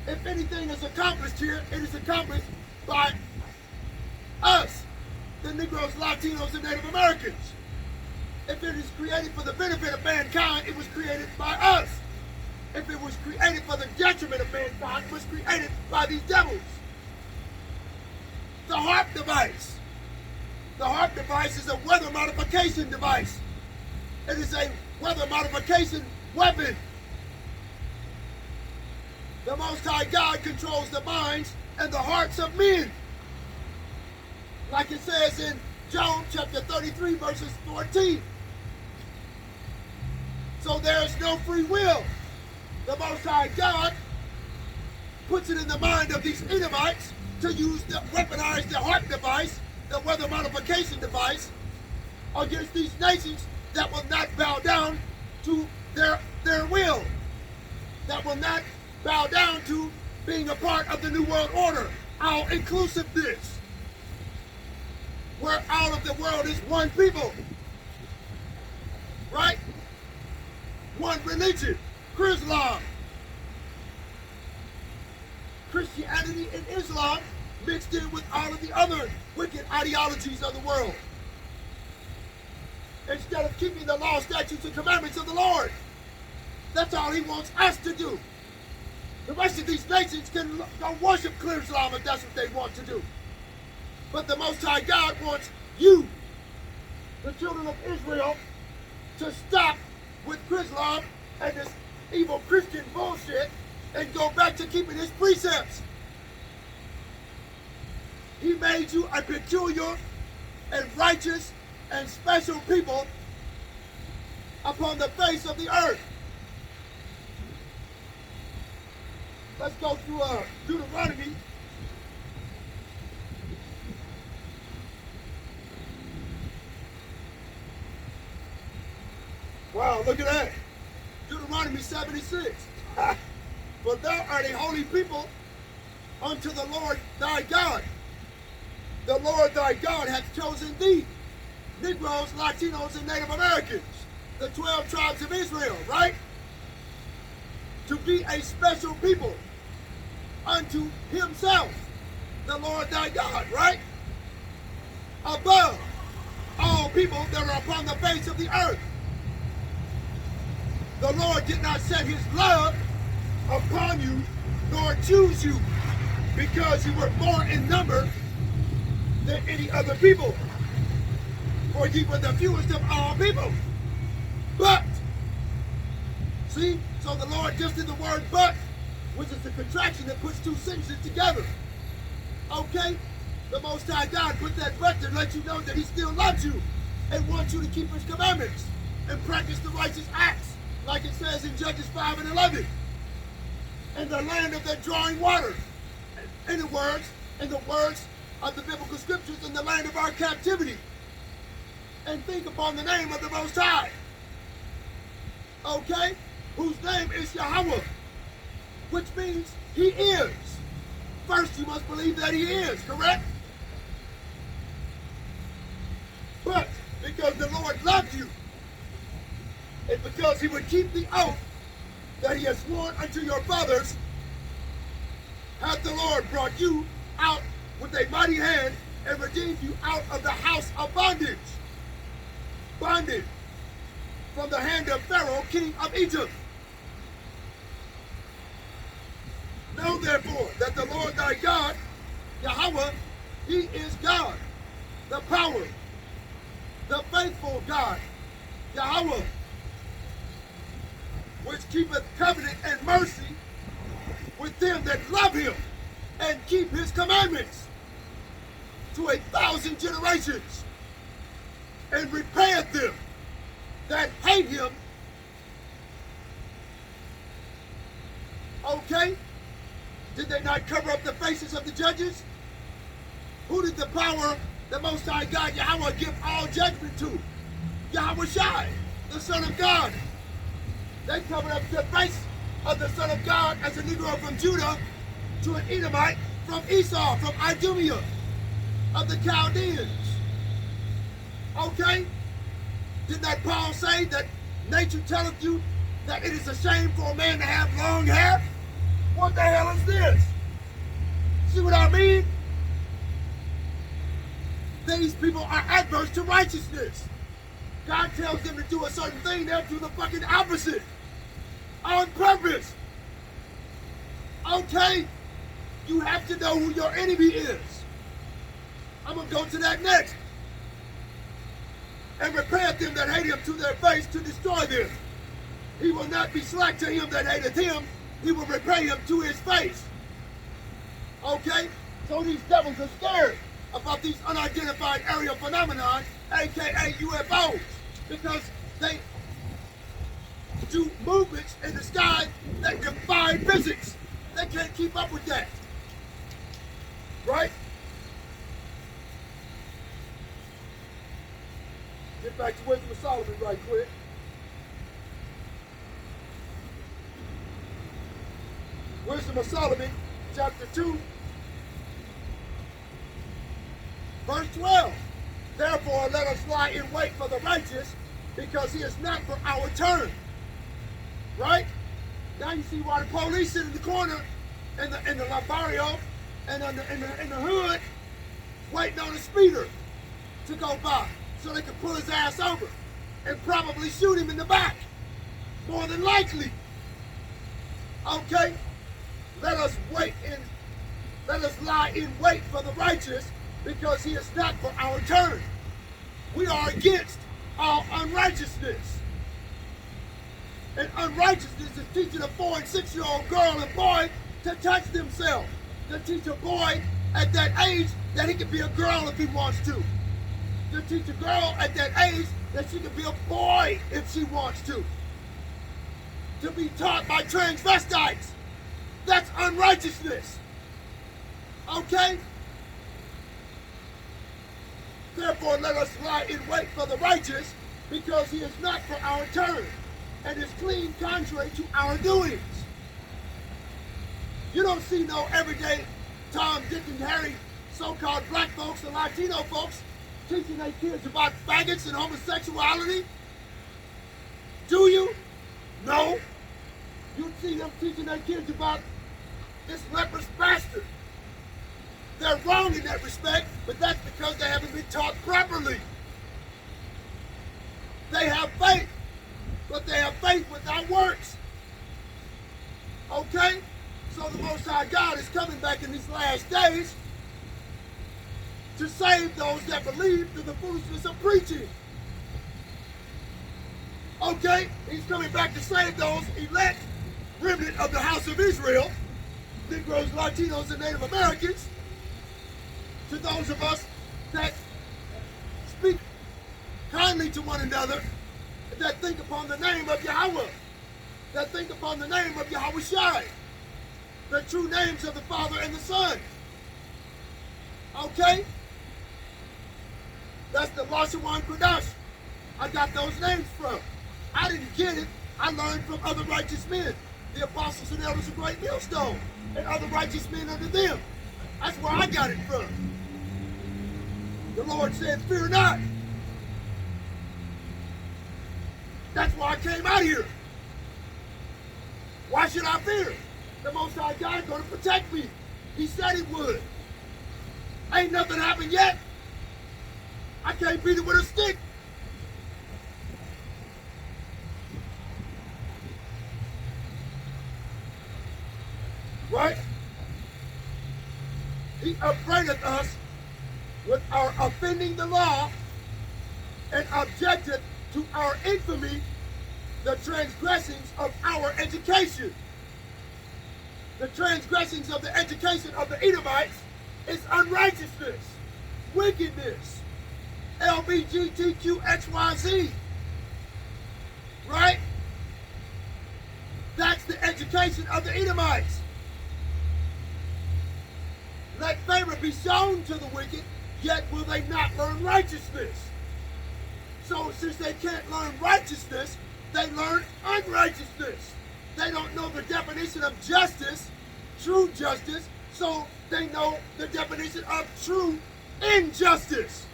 If anything is accomplished here, it is accomplished by us, the Negroes, Latinos, and Native Americans. If it is created for the benefit of mankind, it was created by us. If it was created for the detriment of mankind, it was created by these devils. The harp device. The harp device is a weather modification device. It is a weather modification weapon. The Most High God controls the minds and the hearts of men. Like it says in Job chapter 33, verses 14. So there is no free will. The Most High God puts it in the mind of these Edomites to weaponize the harp device, the weather modification device, against these nations that will not bow down to their will, that will not bow down to being a part of the New World Order, our inclusiveness, where all of the world is one people, right? One religion, Islam. Christianity and Islam mixed in with all of the other wicked ideologies of the world. Instead of keeping the law, statutes, and commandments of the Lord. That's all he wants us to do. The rest of these nations can go worship Islam if that's what they want to do. But the Most High God wants you, the children of Israel, to stop with Islam and this evil Christian bullshit and go back to keeping his precepts. He made you a peculiar and righteous and special people upon the face of the earth. Let's go through Deuteronomy. Wow, look at that. Deuteronomy 76. For thou art a holy people unto the Lord thy God. The Lord thy God hath chosen thee, Negroes, Latinos, and Native Americans, the 12 tribes of Israel, right? To be a special people unto himself, the Lord thy God, right? Above all people that are upon the face of the earth. The Lord did not set his love upon you, nor choose you, because you were more in number than any other people. For ye were the fewest of all people. But, see, so the Lord just did the word but, which is the contraction that puts two sentences together. Okay? The Most High God put that but to let you know that he still loves you and wants you to keep his commandments and practice the righteous acts, like it says in Judges 5 and 11. In the land of the drawing water. In the words of the biblical scriptures, in the land of our captivity. And think upon the name of the Most High. Okay? Whose name is Yahweh. Which means he is. First, you must believe that he is, correct? But because the Lord loved you, and because he would keep the oath that he has sworn unto your fathers, hath the Lord brought you out with a mighty hand and redeemed you out of the house of bondage. Bondage from the hand of Pharaoh, king of Egypt. Know therefore that the Lord thy God, Yahweh, he is God, the power, the faithful God, Yahweh, which keepeth covenant and mercy with them that love him and keep his commandments to 1,000 generations, and repayeth them that hate him. Okay? Did they not cover up the faces of the judges? Who did the power, the Most High God, Yahweh, give all judgment to? Yahweh Shai, the Son of God. They covered up the face of the Son of God as a Negro from Judah to an Edomite from Esau, from Idumea of the Chaldeans. Okay? Did not Paul say that nature telleth you that it is a shame for a man to have long hair? What the hell is this? See what I mean? These people are adverse to righteousness. God tells them to do a certain thing, they'll do the fucking opposite. On purpose. Okay? You have to know who your enemy is. I'm going to go to that next. And repent them that hate him to their face to destroy them. He will not be slack to him that hateth him. He will repay him to his face. Okay? So these devils are scared about these unidentified aerial phenomenon, aka UFOs, because they do movements in the sky that defy physics. They can't keep up with that. Right? Get back to Wisdom of Solomon right quick. Wisdom of Solomon, chapter 2, verse 12. Therefore let us lie in wait for the righteous, because he is not for our turn. Right? Now you see why the police sit in the corner in the barrio and in the hood waiting on a speeder to go by so they can pull his ass over and probably shoot him in the back. More than likely. Okay? Let us lie in wait for the righteous, because he is not for our turn. We are against all unrighteousness. And unrighteousness is teaching a 4- and 6-year-old girl and boy to touch themselves. To teach a boy at that age that he can be a girl if he wants to. To teach a girl at that age that she can be a boy if she wants to. To be taught by transvestites. That's unrighteousness. Okay? Therefore let us lie in wait for the righteous, because he is not for our turn, and is clean contrary to our doings. You don't see no everyday Tom, Dick, and Harry so-called black folks and Latino folks teaching their kids about faggots and homosexuality. Do you? No. You see them teaching their kids about this leprous bastard. They're wrong in that respect, but that's because they haven't been taught properly. They have faith, but they have faith without works. Okay? So the Most High God is coming back in these last days to save those that believe through the foolishness of preaching. Okay? He's coming back to save those elect remnant of the house of Israel, Negroes, Latinos, and Native Americans, to those of us that speak kindly to one another, that think upon the name of Yahweh, that think upon the name of Yahweh Shai, the true names of the Father and the Son. Okay? That's the Lashawan Kodash. I got those names from. I didn't get it. I learned from other righteous men, the apostles and elders of Great Millstone, and other righteous men under them. That's where I got it from. The Lord said, fear not. That's why I came out here. Why should I fear? The Most High God is going to protect me. He said he would. Ain't nothing happened yet. I can't beat it with a stick. Right? He upbraideth us with our offending the law, and objected to our infamy, the transgressings of our education. The transgressings of the education of the Edomites is unrighteousness, wickedness, LBGTQXYZ. Right? That's the education of the Edomites. Let favor be shown to the wicked, yet will they not learn righteousness. So since they can't learn righteousness, they learn unrighteousness. They don't know the definition of justice, true justice, so they know the definition of true injustice.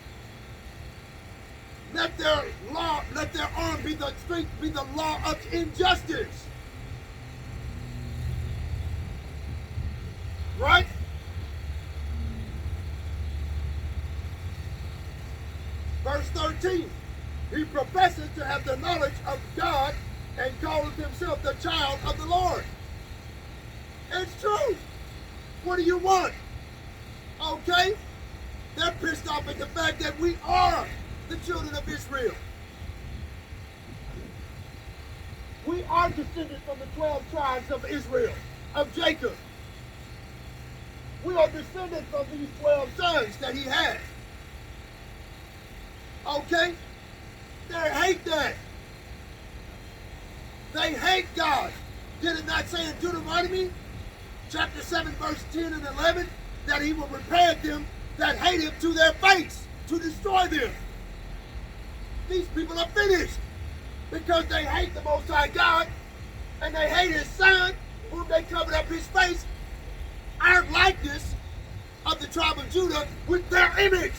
Let their arm be the strength, be the law of injustice. Right? Verse 13, he professes to have the knowledge of God and calls himself the child of the Lord. It's true. What do you want? Okay? They're pissed off at the fact that we are the children of Israel. We are descended from the 12 tribes of Israel, of Jacob. We are descended from these 12 sons that he had. Okay? They hate that. They hate God. Did it not say in Deuteronomy chapter 7 verse 10 and 11 that he will repay them that hate him to their face, to destroy them? These people are finished because they hate the Most High God and they hate his son, whom they covered up his face, our likeness of the tribe of Judah with their image.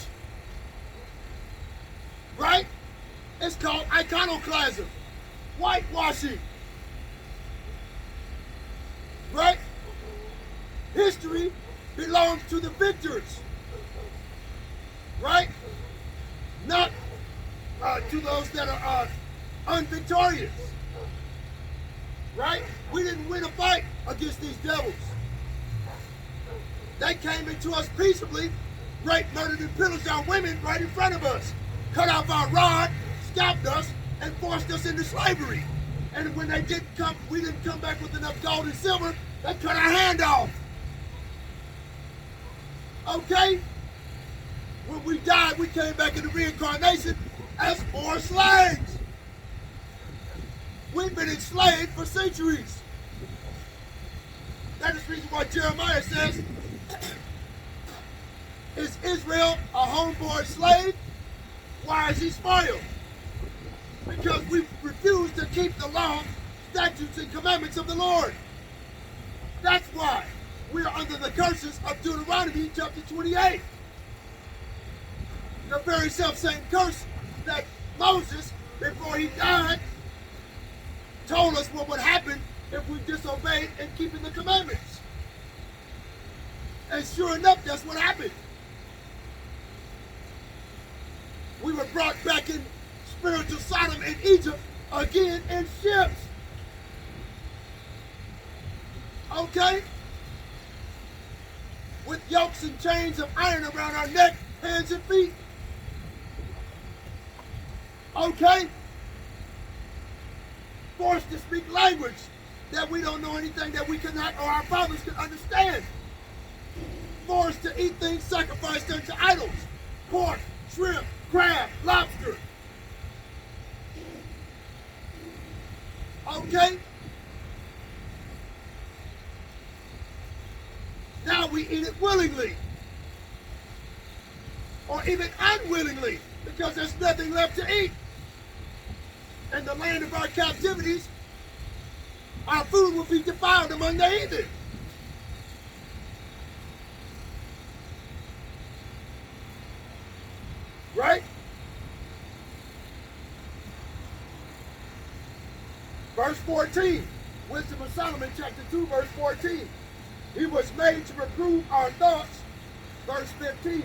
Right? It's called iconoclasm, whitewashing. Right? History belongs to the victors. Right? Not to those that are unvictorious. Right? We didn't win a fight against these devils. They came into us peaceably, raped, murdered, and pillaged our women right in front of us, cut off our rod, scalped us, and forced us into slavery. And when they didn't come, we didn't come back with enough gold and silver, they cut our hand off. Okay? When we died, we came back into reincarnation as more slaves. We've been enslaved for centuries. That is the reason why Jeremiah says, is Israel a homeboy slave? Why is he spoiled? Because we refuse to keep the law, statutes, and commandments of the Lord. That's why we are under the curses of Deuteronomy chapter 28. The very self-same curse that Moses, before he died, told us what would happen if we disobeyed and keeping the commandments. And sure enough, that's what happened. We were brought back in spiritual Sodom and Egypt again in ships. Okay? With yokes and chains of iron around our neck, hands, and feet. Okay? Forced to speak language that we don't know anything that we cannot or our fathers can understand. Forced to eat things sacrificed unto idols. Pork, shrimp, crab, lobster. Okay? Now we eat it willingly. Or even unwillingly, because there's nothing left to eat. In the land of our captivities, our food will be defiled among the heathen. Right? Verse 14, Wisdom of Solomon, chapter 2, verse 14. He was made to reprove our thoughts. Verse 15,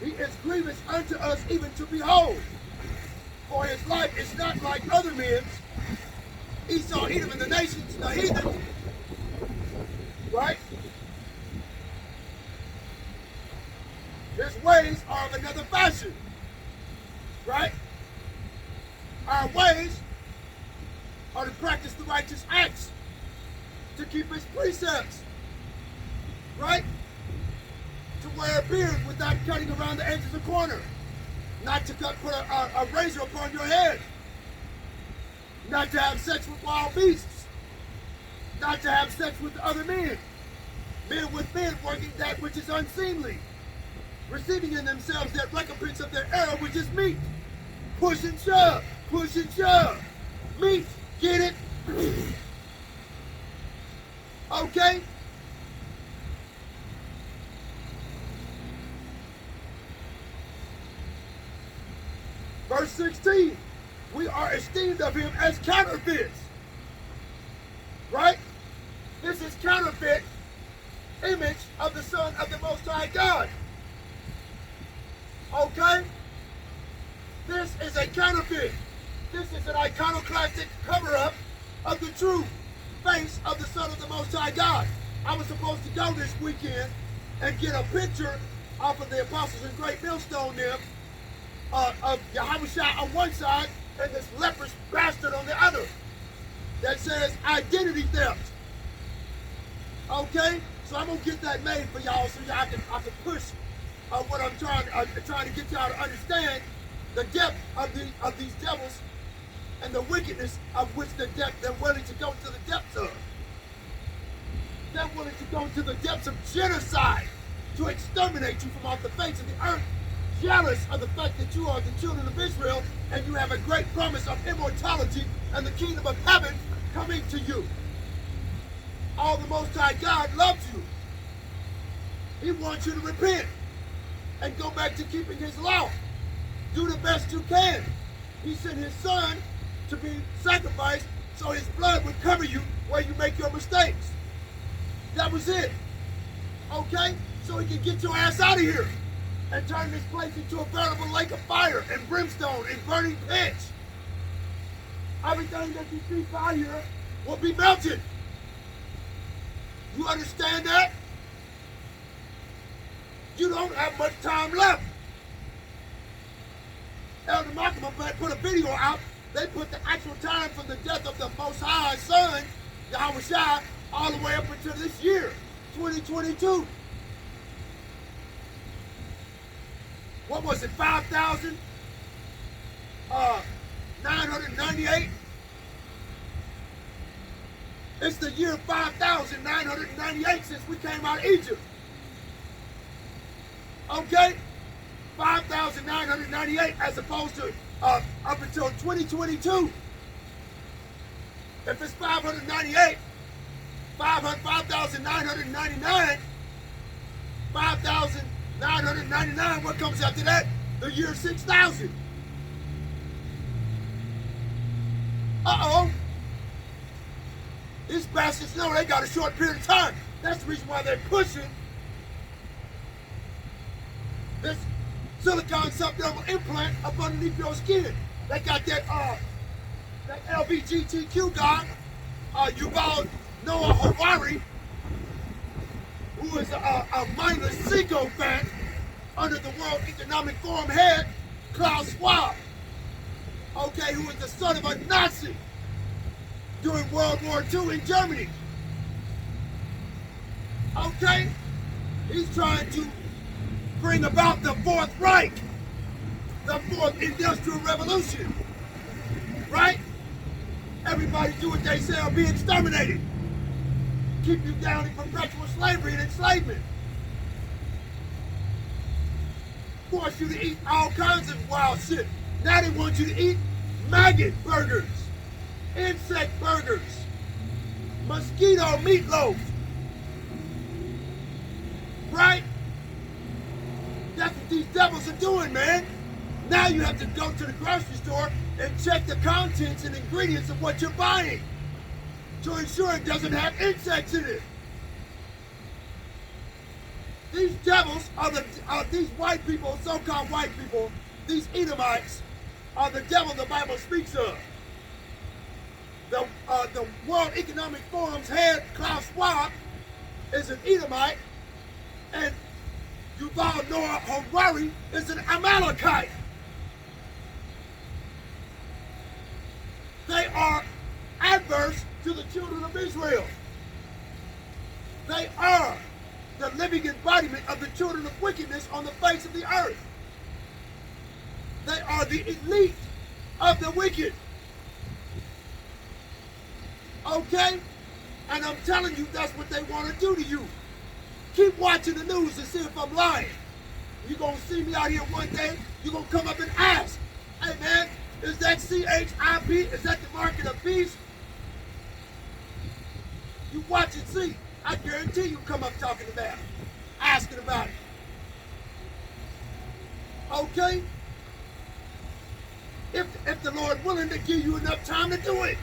he is grievous unto us even to behold. For his life is not like other men's. Esau, Edom, and the nations, the heathen. Right? His ways are of another fashion. Right? Our ways are to practice the righteous acts, to keep his precepts. Right? To wear a beard without cutting around the edges of the corner. Not to put a razor upon your head. Not to have sex with wild beasts. Not to have sex with other men. Men with men working that which is unseemly. Receiving in themselves that recompense of their error, which is meat. Push and shove. Push and shove. Meat Get it? Okay? Verse 16, we are esteemed of him as counterfeits. Right? This is counterfeit image of the Son of the Most High God. Okay? This is a counterfeit. This is an iconoclastic cover-up of the true face of the Son of the Most High God. I was supposed to go this weekend and get a picture off of the Apostles and Great Millstone there of Yahushua on one side and this leprous bastard on the other that says identity theft. Okay? So I'm going to get that made for y'all so y'all can push what I'm trying to get y'all to understand the depth of these devils and the wickedness of which they're willing to go to the depths of. They're willing to go to the depths of genocide to exterminate you from off the face of the earth, jealous of the fact that you are the children of Israel and you have a great promise of immortality and the kingdom of heaven coming to you. All the Most High God loves you. He wants you to repent and go back to keeping his law. Do the best you can. He sent his son to be sacrificed so his blood would cover you where you make your mistakes. That was it. Okay? So he can get your ass out of here and turn this place into a veritable lake of fire and brimstone and burning pitch. Everything that you see by here will be melted. You understand that? You don't have much time left. Elder Malcolm put a video out. They put the actual time from the death of the Most High Son, Yahushua, all the way up until this year, 2022. What was it, 5,998? It's the year 5,998 since we came out of Egypt. Okay? 5,998 as opposed to up until 2022. If it's 598, 5,999, 5,999, what comes after that? The year 6,000. Uh-oh. These bastards know they got a short period of time. That's the reason why they're pushing this silicone subdermal implant up underneath your skin. They got that LBGTQ guy, Yuval Noah Harari, who is a mindless sycophant under the World Economic Forum head, Klaus Schwab, okay, who is the son of a Nazi during World War II in Germany. Okay? He's trying to bring about the Fourth Reich, the Fourth Industrial Revolution. Right? Everybody do what they say or be exterminated. Keep you down in perpetual slavery and enslavement. Force you to eat all kinds of wild shit. Now they want you to eat maggot burgers, insect burgers, mosquito meatloaf. Right? That's what these devils are doing, man. Now you have to go to the grocery store and check the contents and ingredients of what you're buying to ensure it doesn't have insects in it. These devils are these white people, so-called white people, these Edomites, are the devil the Bible speaks of. The World Economic Forum's head, Klaus Schwab, is an Edomite, and Yuval Noah Harari is an Amalekite. They are adverse to the children of Israel. They are the living embodiment of the children of wickedness on the face of the earth. They are the elite of the wicked. Okay? And I'm telling you, that's what they want to do to you. Keep watching the news and see if I'm lying. You're going to see me out here one day, you're going to come up and ask, hey man, is that CHIP, is that the mark of the beast? You watch and see. I guarantee you come up talking about it, asking about it. Okay? If the Lord willing to give you enough time to do it,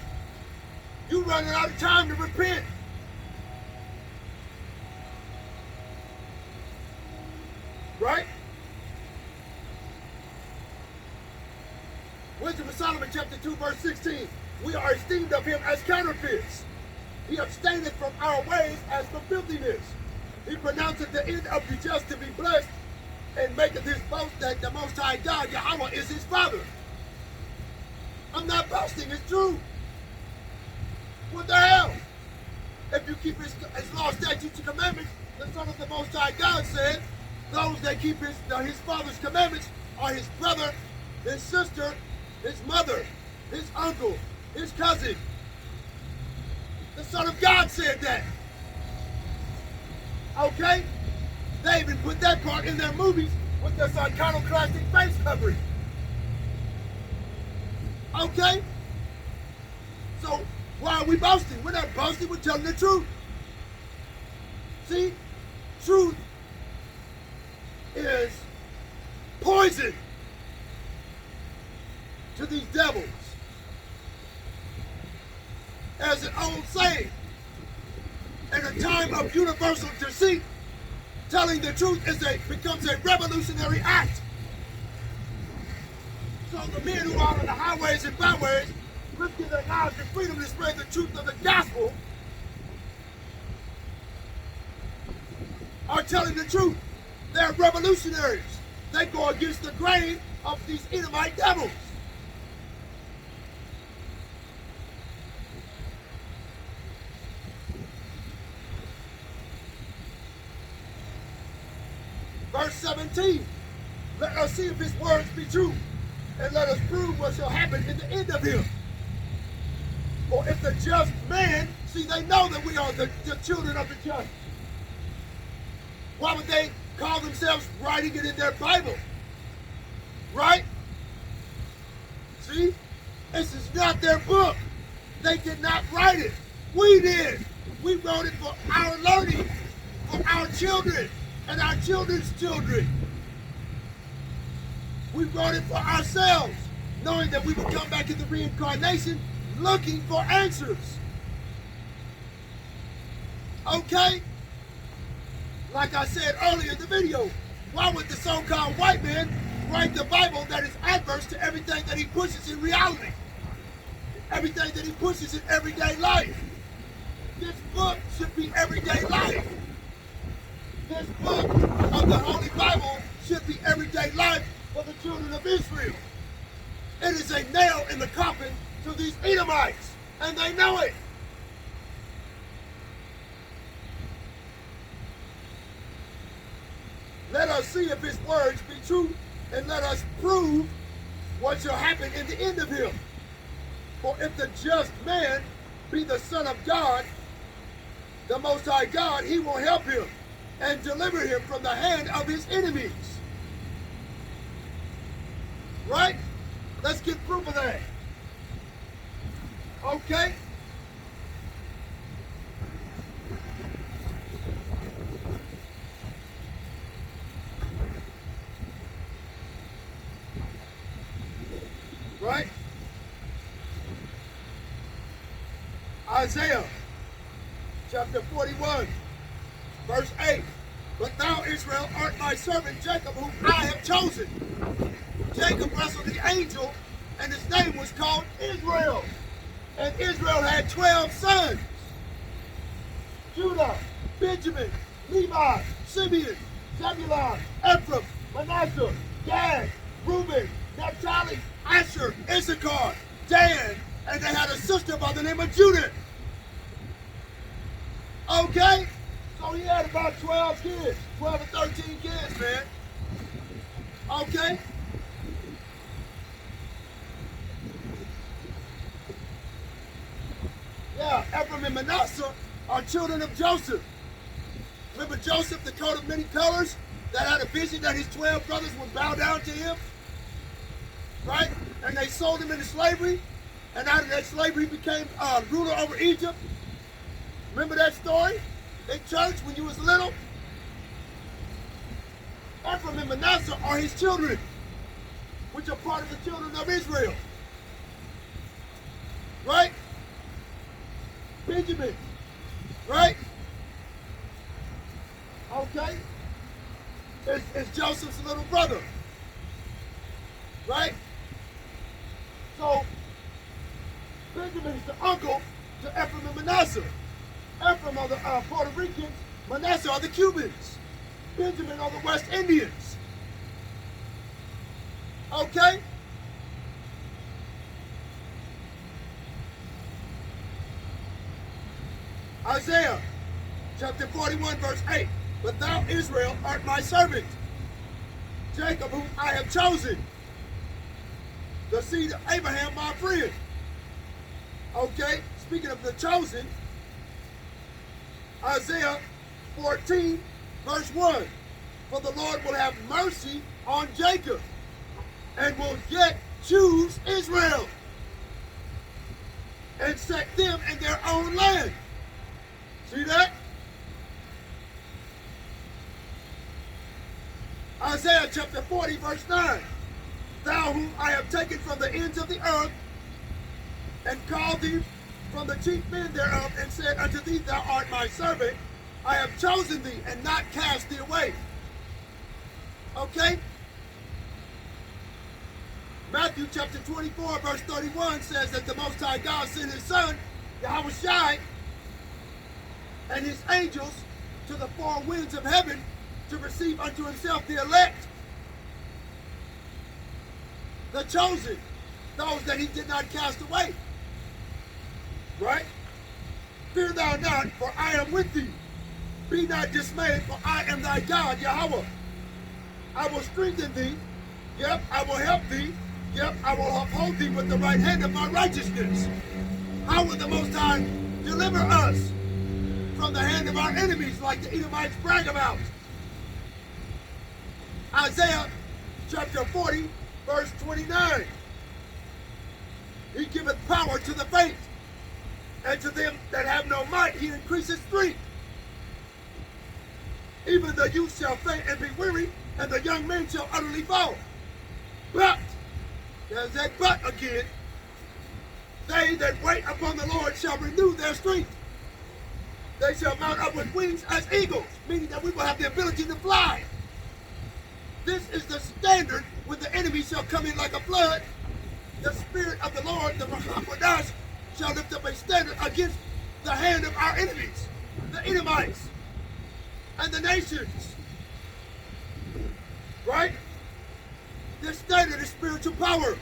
you running out of time to repent. Right? Wisdom of Solomon chapter 2 verse 16. We are esteemed of him as counterfeits. He abstaineth from our ways as from filthiness. He pronounceth the end of the just to be blessed, and maketh his boast that the Most High God, Yahweh, is his Father. I'm not boasting, it's true. What the hell? If you keep his law, statutes, and commandments, the Son of the Most High God said, those that keep his Father's commandments are his brother, his sister, his mother, his uncle, his cousin. The Son of God said that. Okay? They even put that part in their movies with their iconoclastic face covering. Okay? So, why are we boasting? We're not boasting, we're telling the truth. See? Truth is poison to these devils. As an old saying, in a time of universal deceit, telling the truth becomes a revolutionary act. So the men who are on the highways and byways, risking their lives and freedom to spread the truth of the gospel, are telling the truth. They're revolutionaries. They go against the grain of these Edomite devils. Verse 17, let us see if his words be true, and let us prove what shall happen in the end of him. For if the just man, see, they know that we are the children of the just. Why would they call themselves writing it in their Bible? Right? See? This is not their book. They did not write it. We did. We wrote it for our learning, for our children, and our children's children. We wrote it for ourselves, knowing that we would come back in the reincarnation looking for answers. Okay? Like I said earlier in the video, why would the so-called white man write the Bible that is adverse to everything that he pushes in reality? Everything that he pushes in everyday life. This book should be everyday life. This book of the Holy Bible should be everyday life for the children of Israel. It is a nail in the coffin to these Edomites, and they know it. Let us see if his words be true, and let us prove what shall happen in the end of him. For if the just man be the Son of God, the Most High God, he will help him and deliver him from the hand of his enemies. Right? Let's get proof of that. Okay? Right? Isaiah chapter 41, verse 8. But thou, Israel, art my servant Jacob, whom I have chosen. Jacob wrestled the angel, and his name was called Israel. And Israel had 12 sons. Judah, Benjamin, Levi, Simeon, Zebulun, Ephraim, Manasseh, Gad, Reuben, Naphtali, Asher, Issachar, Dan, and they had a sister by the name of Judah. Okay? So he had about 12 kids, 12 or 13 kids, man. Okay? Yeah, Ephraim and Manasseh are children of Joseph. Remember Joseph, the coat of many colors, that had a vision that his 12 brothers would bow down to him? Right? And they sold him into slavery. And out of that slavery he became ruler over Egypt. Remember that story in church when you was little? Ephraim and Manasseh are his children, which are part of the children of Israel. Right? Benjamin. Right? Okay? It's Joseph's little brother. Right? So, Benjamin is the uncle to Ephraim and Manasseh. Ephraim are the Puerto Ricans. Manasseh are the Cubans. Benjamin are the West Indians. Okay? Isaiah chapter 41 verse 8. But thou, Israel, art my servant, Jacob, whom I have chosen, the seed of Abraham, my friend. Okay, speaking of the chosen, Isaiah 14 verse 1. For the Lord will have mercy on Jacob and will yet choose Israel and set them in their own land. See that? Isaiah chapter 40 verse 9. Thou whom I have taken from the ends of the earth and called thee from the chief men thereof and said unto thee, thou art my servant, I have chosen thee and not cast thee away. Okay? Matthew chapter 24 verse 31 says that the Most High God sent his son, Yahushua, and his angels to the four winds of heaven to receive unto himself the elect, the chosen, those that he did not cast away. Right? Fear thou not, for I am with thee. Be not dismayed, for I am thy God, Yahweh. I will strengthen thee. Yep, I will help thee. Yep, I will uphold thee with the right hand of my righteousness. How will the Most High deliver us from the hand of our enemies, like the Edomites brag about? Isaiah chapter 40 verse 29. He giveth power to the faint, and to them that have no might he increaseth strength. Even the youth shall faint and be weary, and the young men shall utterly fall. But, there's that but again, they that wait upon the Lord shall renew their strength. They shall mount up with wings as eagles, meaning that we will have the ability to fly. This is the standard when the enemy shall come in like a flood. The Spirit of the Lord, the Mahamodash, shall lift up a standard against the hand of our enemies, the Edomites, and the nations. Right? This standard is spiritual power.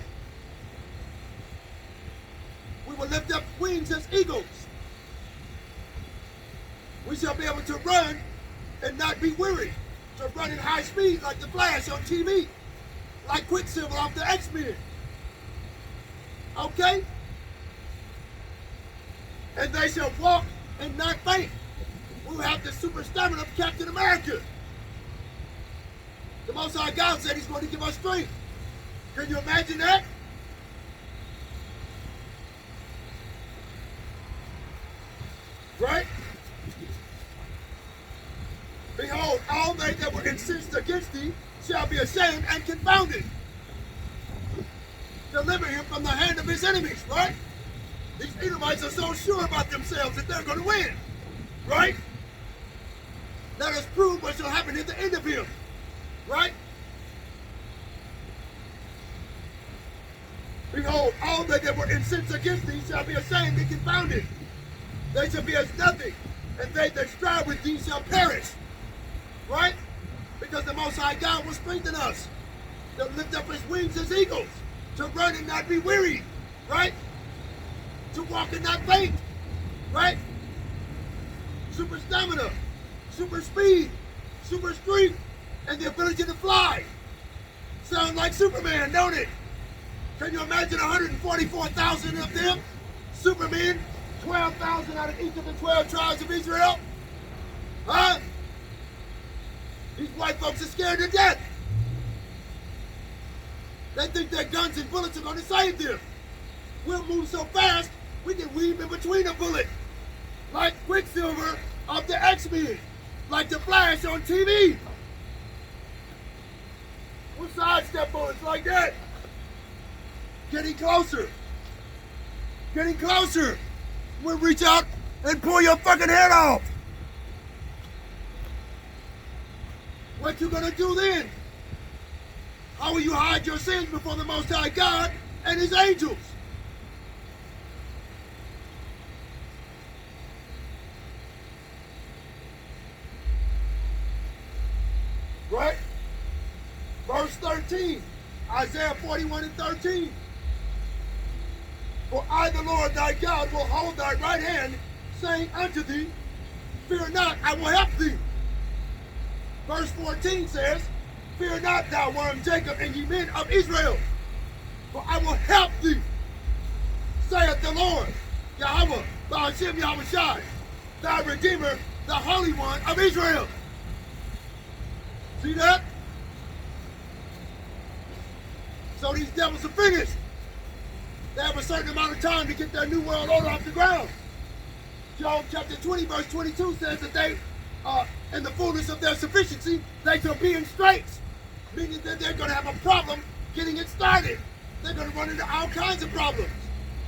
We will lift up wings as eagles. We shall be able to run and not be weary. To run in high speed like the Flash on TV. Like Quicksilver off the X-Men. Okay? And they shall walk and not faint. We will have the super stamina of Captain America. The Most High God said he's going to give us strength. Can you imagine that? Right? Behold, all they that were incensed against thee shall be ashamed and confounded. Deliver him from the hand of his enemies, right? These Edomites are so sure about themselves that they're going to win, right? Let us prove what shall happen at the end of him, right? Behold, all they that were incensed against thee shall be ashamed and confounded. They shall be as nothing, and they that strive with thee shall perish. Right? Because the Most High God will strengthen us to lift up his wings as eagles, to run and not be weary, right? To walk and not faint, right? Super stamina, super speed, super strength, and the ability to fly. Sound like Superman, don't it? Can you imagine 144,000 of them? Supermen, 12,000 out of each of the 12 tribes of Israel? Huh? These white folks are scared to death. They think their guns and bullets are going to save them. We'll move so fast, we can weave in between a bullet. like Quicksilver of the X-Men, like the Flash on TV. We'll sidestep bullets like that. Getting closer. Getting closer. We'll reach out and pull your fucking head off. What you gonna do then? How will you hide your sins before the Most High God and His angels? Right? Verse 13, Isaiah 41:13. For I, the Lord thy God, will hold thy right hand, saying unto thee, fear not, I will help thee. Verse 14 says, fear not, thou worm Jacob, and ye men of Israel, for I will help thee, saith the Lord, Yahweh, Ba'ashem Yahushai, thy Redeemer, the Holy One of Israel. See that? So these devils are finished. They have a certain amount of time to get their new world order off the ground. Job chapter 20, verse 22 says that they, in the fullness of their sufficiency, they shall be in straits, meaning that they're going to have a problem getting it started. They're going to run into all kinds of problems.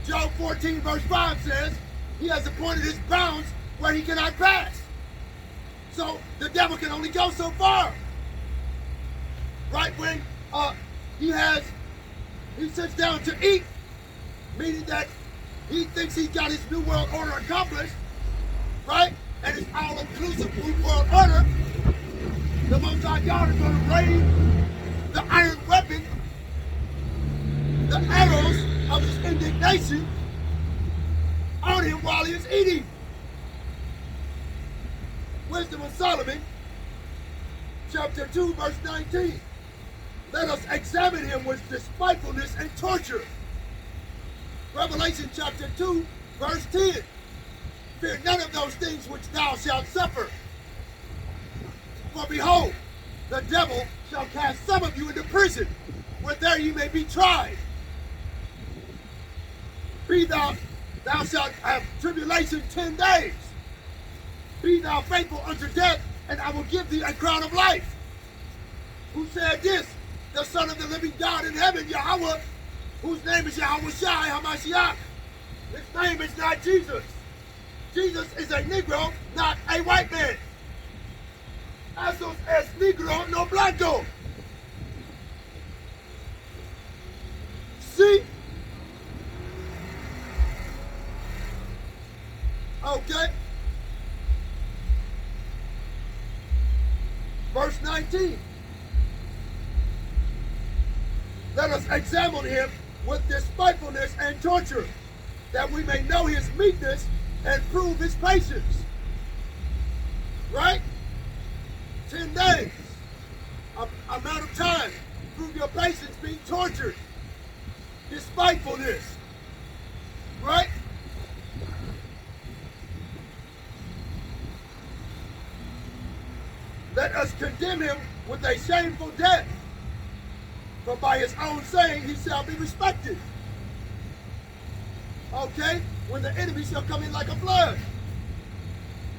Job 14, verse 5 says, he has appointed his bounds where he cannot pass. So the devil can only go so far. Right when he sits down to eat, meaning that he thinks he's got his new world order accomplished, right? And it's all-inclusive new world order. The Most High God is going to raise the iron weapon, the arrows of his indignation on him while he is eating. Wisdom of Solomon, chapter 2, verse 19. Let us examine him with despitefulness and torture. Revelation chapter 2, verse 10. Fear none of those things which thou shalt suffer. For behold, the devil shall cast some of you into prison, where there you may be tried. Thou shalt have tribulation 10 days. Be thou faithful unto death, and I will give thee a crown of life. Who said this? The Son of the living God in heaven, Yahweh, whose name is Yahushai HaMashiach. His name is not Jesus. Jesus is a Negro, not a white man. Esos es Negro, no blanco. See? Okay. Verse 19. Let us examine him with despitefulness and torture, that we may know his meekness and prove his patience. Right? 10 days. Amount of time. Prove your patience being tortured. Despitefulness. Right? Let us condemn him with a shameful death. For by his own saying he shall be respected. Okay? When the enemy shall come in like a flood.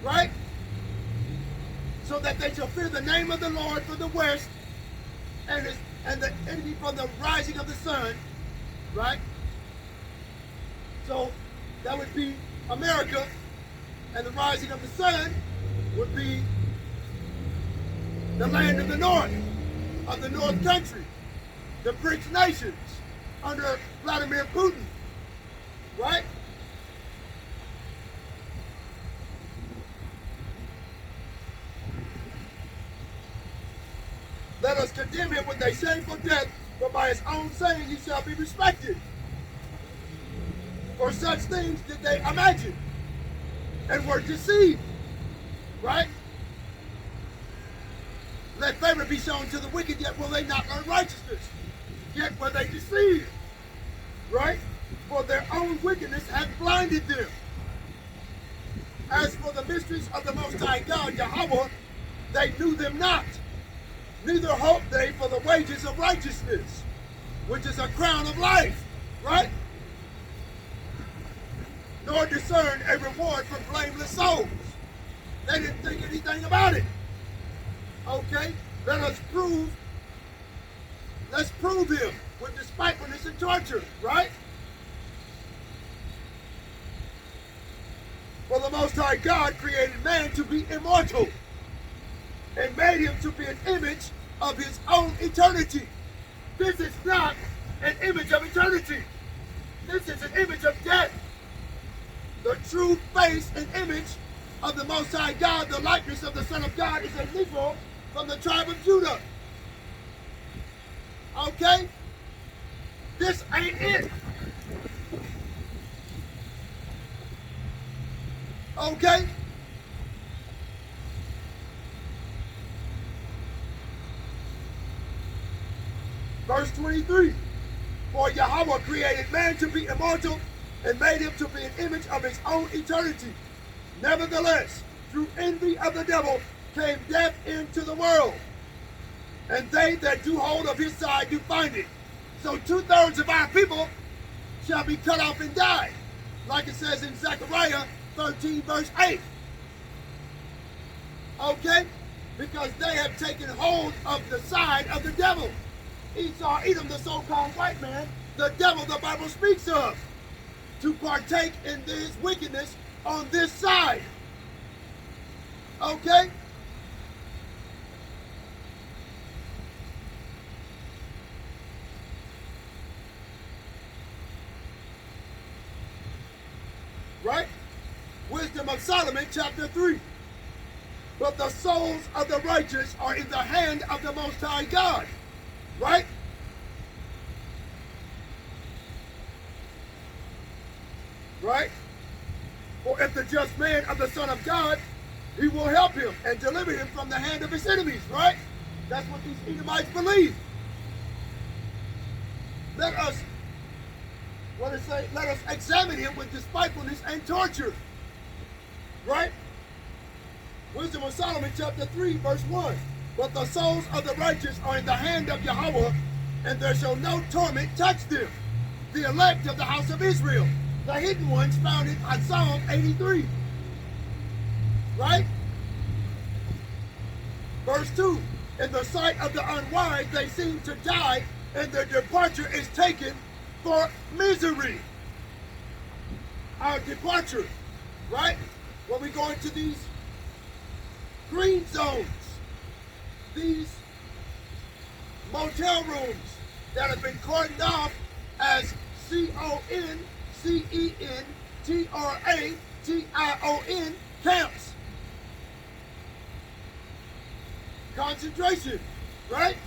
Right? So that they shall fear the name of the Lord from the west, and the enemy from the rising of the sun. Right? So that would be America, and the rising of the sun would be the land of the North country. The BRICS nations under Vladimir Putin, right? Let us condemn him with a shameful death, for by his own saying he shall be respected. For such things did they imagine and were deceived, right? Let favor be shown to the wicked, yet will they not learn righteousness. Yet were they deceived, right? For their own wickedness hath blinded them. As for the mysteries of the Most High God, Yahweh, they knew them not. Neither hoped they for the wages of righteousness, which is a crown of life, right? nor discern a reward for blameless souls. They didn't think anything about it. Okay, let's prove him with despitefulness and torture, right? For the Most High God created man to be immortal and made him to be an image of his own eternity. This is not an image of eternity. This is an image of death. The true face and image of the Most High God, the likeness of the Son of God, is a Negro from the tribe of Judah. Okay? This ain't it. Okay? Verse 23. For Yahweh created man to be immortal and made him to be an image of his own eternity. Nevertheless, through envy of the devil came death into the world, and they that do hold of his side do find it. So 2/3 of our people shall be cut off and die, like it says in Zechariah 13 verse 8. Okay? Because they have taken hold of the side of the devil. Esau, Edom, the so-called white man, the devil the Bible speaks of, to partake in this wickedness on this side. Okay? Right? Wisdom of Solomon, chapter 3. But the souls of the righteous are in the hand of the Most High God. Right? Right? For if the just man of the Son of God, he will help him and deliver him from the hand of his enemies. Right? That's what these Edomites believe. Let us, what does it say? Let us examine him with despitefulness and torture. Right? Wisdom of Solomon, chapter 3, verse 1. But the souls of the righteous are in the hand of Yahweh, and there shall no torment touch them. The elect of the house of Israel, the hidden ones found in Psalm 83. Right? Verse 2. In the sight of the unwise they seem to die, and their departure is taken for misery. Our departure, right? When we go into these green zones, these motel rooms that have been cordoned off as CONCENTRATION camps. Concentration, right?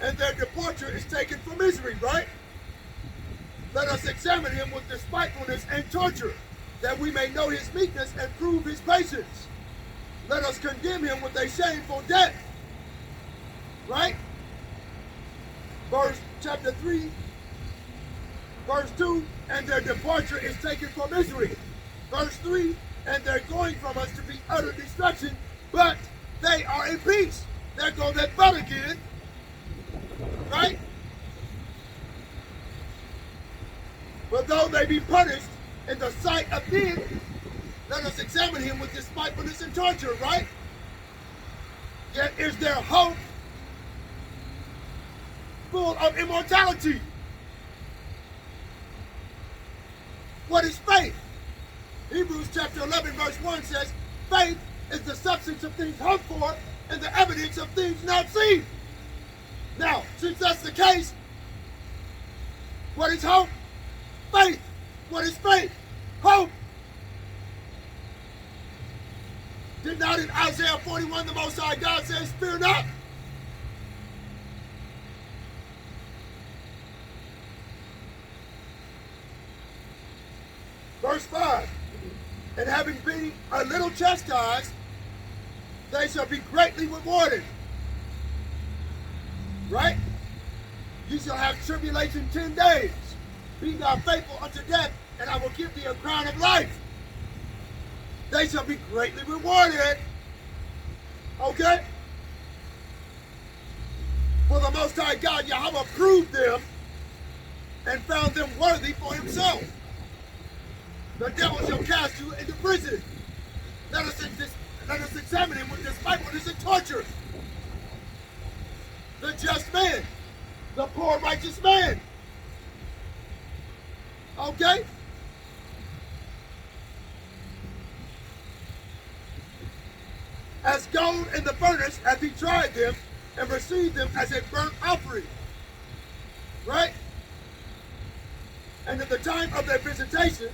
And their departure is taken for misery, right? Let us examine him with despitefulness and torture, that we may know his meekness and prove his patience. Let us condemn him with a shameful death. Right? Chapter 3, verse 2, and their departure is taken for misery. Verse 3, and they're going from us to be utter destruction, but they are in peace. There goes that but again. Right? But though they be punished in the sight of men, let us examine him with despitefulness and torture, right? Yet is there hope full of immortality? What is faith? Hebrews chapter 11 verse 1 says, faith is the substance of things hoped for and the evidence of things not seen. Now, since that's the case, what is hope? Faith. What is faith? Hope. Did not in Isaiah 41 the Most High God says, fear not? Verse 5. And having been a little chastised, they shall be greatly rewarded. Right? You shall have tribulation 10 days. Be thou faithful unto death, and I will give thee a crown of life. They shall be greatly rewarded. Okay? For the Most High God, Yahweh, proved them and found them worthy for himself. The devil shall cast you into prison. Let us examine him with despitefulness and torture. The just man, the poor righteous man. Okay? As gold in the furnace hath he tried them and received them as a burnt offering. Right? And in the time of their visitation,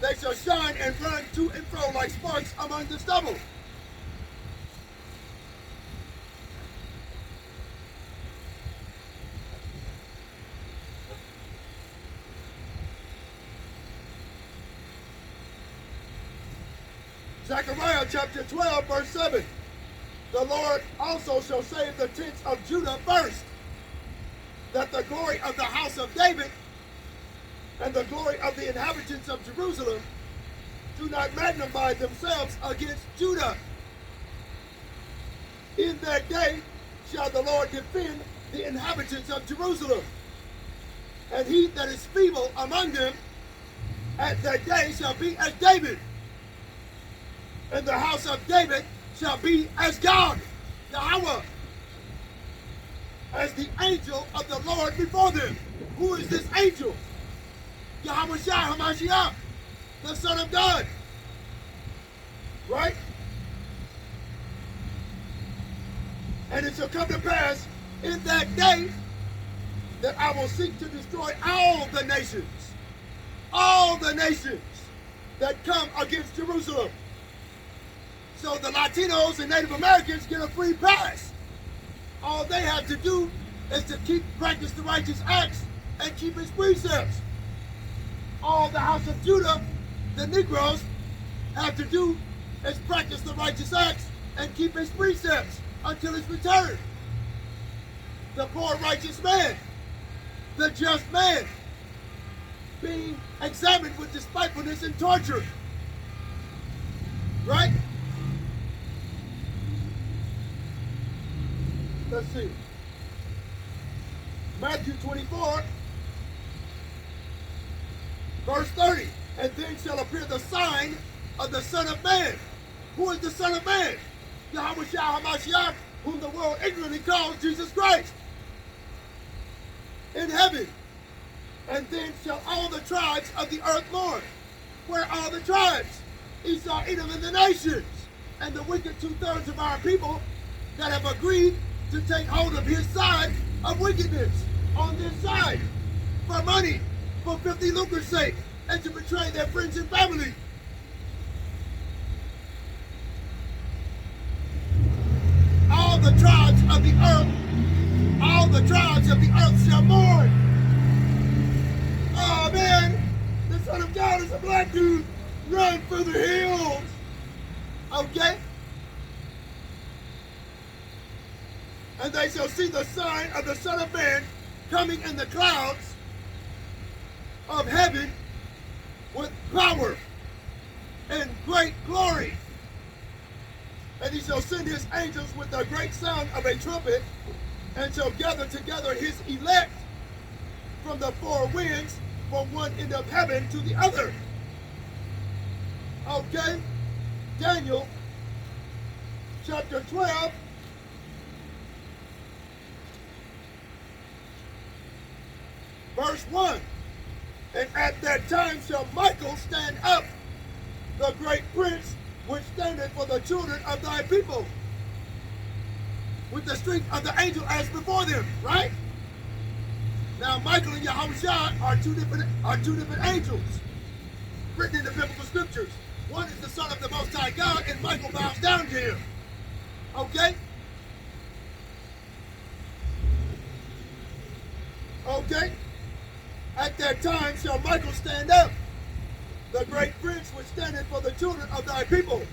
they shall shine and run to and fro like sparks among the stubble. Zechariah chapter 12, verse 7. The Lord also shall save the tents of Judah first, that the glory of the house of David and the glory of the inhabitants of Jerusalem do not magnify themselves against Judah. In that day shall the Lord defend the inhabitants of Jerusalem, and he that is feeble among them at that day shall be as David, and the house of David shall be as God, Yahweh, as the angel of the Lord before them. Who is this angel? Yahweh Shah HaMashiach, the Son of God. Right? And it shall come to pass in that day that I will seek to destroy all the nations that come against Jerusalem. So the Latinos and Native Americans get a free pass. All they have to do is to practice the righteous acts and keep his precepts. All the house of Judah, the Negroes, have to do is practice the righteous acts and keep his precepts until his return. The poor righteous man, the just man, being examined with despitefulness and torture. Right? Let's see. Matthew 24, verse 30. And then shall appear the sign of the Son of Man. Who is the Son of Man? Yahweh Shah HaMashiach, whom the world ignorantly calls Jesus Christ. In heaven. And then shall all the tribes of the earth mourn. Where are all the tribes? Esau, Edom, and the nations. And the wicked 2/3 of our people that have agreed to take hold of his side of wickedness on this side for money, for 50 lucre's sake, and to betray their friends and family. All the tribes of the earth shall mourn. Oh man, the Son of God is a black dude. Run for the hills. Okay? And they shall see the sign of the Son of Man coming in the clouds of heaven with power and great glory. And he shall send his angels with a great sound of a trumpet, and shall gather together his elect from the four winds, from one end of heaven to the other. Okay? Daniel chapter 12. Verse 1. And at that time shall Michael stand up, the great prince, which standeth for the children of thy people, with the strength of the angel as before them. Right? Now Michael and Yahushua are two different angels written in the biblical scriptures. One is the son of the Most High God, and Michael bows down to him. Okay? Okay? At that time shall Michael stand up, the great prince which standeth for the children of thy people.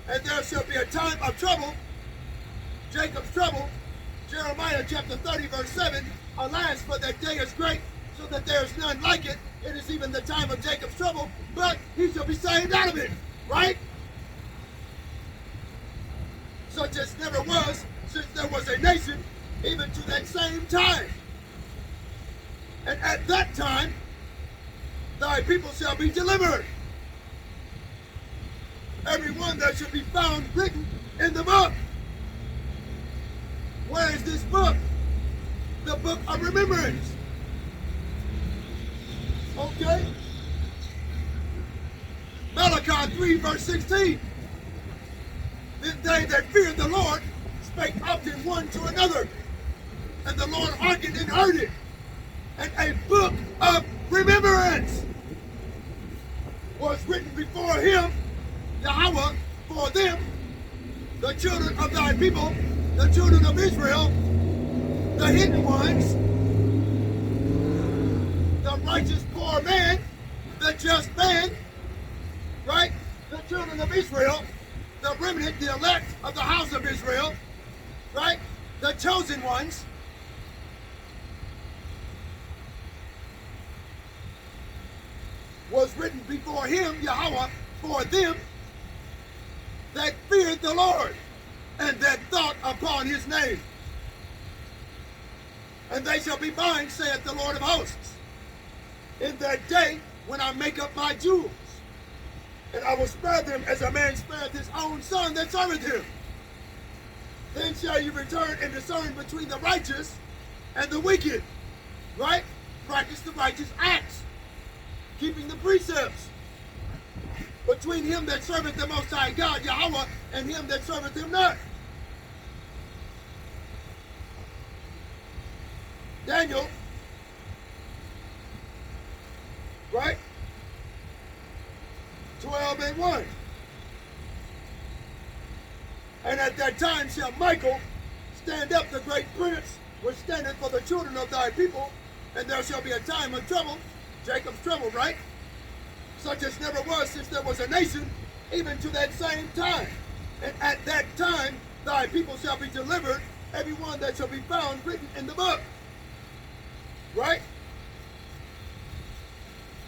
And there shall be a time of trouble, Jacob's trouble, Jeremiah chapter 30, verse 7. Alas, for that day is great, so that there is none like it. It is even the time of Jacob's trouble, but he shall be saved out of it. Right? Such as never was since there was a nation, even to that same time. And at that time delivered. Everyone that should be found written in the book. Where is this book? The book of remembrance. Okay? Malachi 3 verse 16. Then they that feared the Lord spake often one to another, and the Lord hearkened and heard it. And a book of remembrance was written before him, Yahweh, for them, the children of thy people, the children of Israel, the hidden ones, the righteous poor man, the just man, right? The children of Israel, the remnant, the elect of the house of Israel, right? The chosen ones. Was written before him, Yahweh, for them that feared the Lord and that thought upon his name. And they shall be mine, saith the Lord of hosts, in that day when I make up my jewels. And I will spare them as a man spareth his own son that serveth him. Then shall you return and discern between the righteous and the wicked. Right? Practice the righteous acts, keeping the precepts. Between him that serveth the Most High God, Yahweh, and him that serveth him not. Daniel, right? 12 and 1. And at that time shall Michael stand up, the great prince, which standeth for the children of thy people, and there shall be a time of trouble, Jacob's trouble, right? Such as never was since there was a nation, even to that same time. And at that time thy people shall be delivered, every one that shall be found written in the book. Right?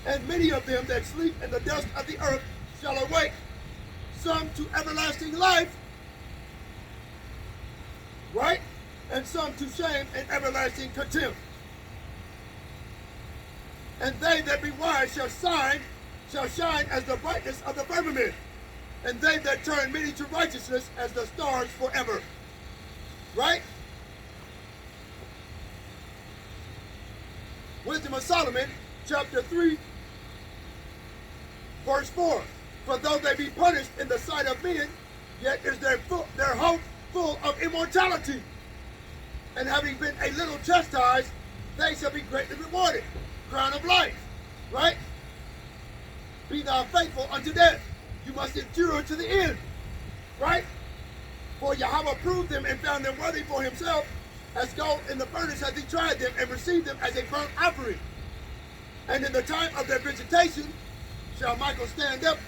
And many of them that sleep in the dust of the earth shall awake, some to everlasting life, right? And some to shame and everlasting contempt. And they that be wise shall shine as the brightness of the firmament, and they that turn many to righteousness as the stars forever. Right? Wisdom of Solomon, chapter 3, verse 4. For though they be punished in the sight of men, yet is their hope full of immortality. And having been a little chastised, they shall be greatly rewarded. Crown of life. Right? Be thou faithful unto death. You must endure to the end. Right? For Yahweh proved them and found them worthy for himself. As gold in the furnace hath he tried them and received them as a burnt offering. And in the time of their visitation shall Michael stand up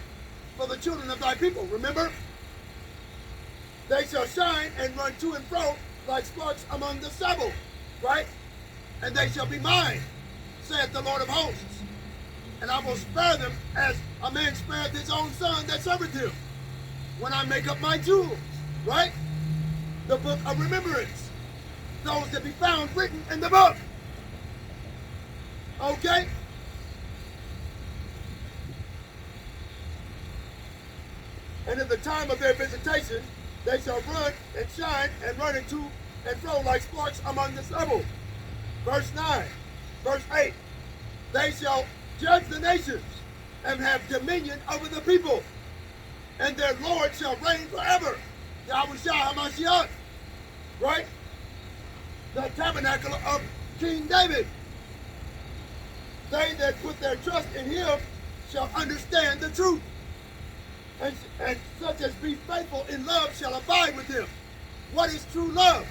for the children of thy people. Remember? They shall shine and run to and fro like sparks among the stubble. Right? And they shall be mine, saith the Lord of hosts. And I will spare them as a man spareth his own son that serveth him, when I make up my jewels. Right? The book of remembrance. Those that be found written in the book. Okay? And in the time of their visitation, they shall run and shine and run into and fro like sparks among the stubble. Verse 9, verse 8. They shall judge the nations and have dominion over the people, and their Lord shall reign forever. Yahushua HaMashiach. Right? The tabernacle of King David. They that put their trust in him shall understand the truth. And such as be faithful in love shall abide with him. What is true love?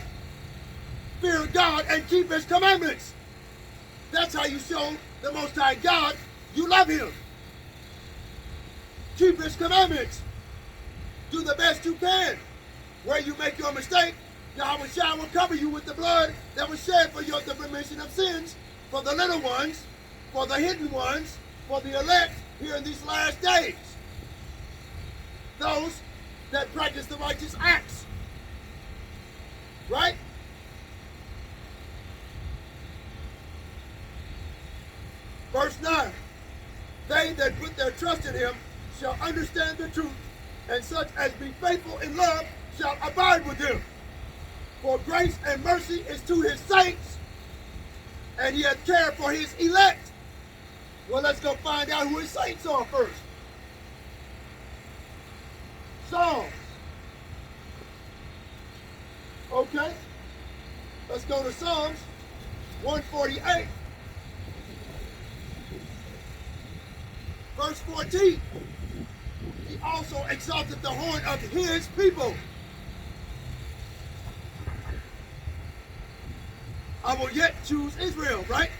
Fear God and keep his commandments. That's how you show the Most High God you love him. Keep his commandments. Do the best you can. Where you make your mistake, Yahweh Shai will cover you with the blood that was shed for the remission of sins, for the little ones, for the hidden ones, for the elect here in these last days. Those that practice the righteous acts. Right? Verse 9. They that put their trust trust in him shall understand the truth, and such as be faithful in love shall abide with him. For grace and mercy is to his saints, and he hath care for his elect. Well, let's go find out who his saints are first. Psalms. Okay. Let's go to Psalms 148. Verse 14. He also exalted the horn of his people. I will yet choose Israel, right?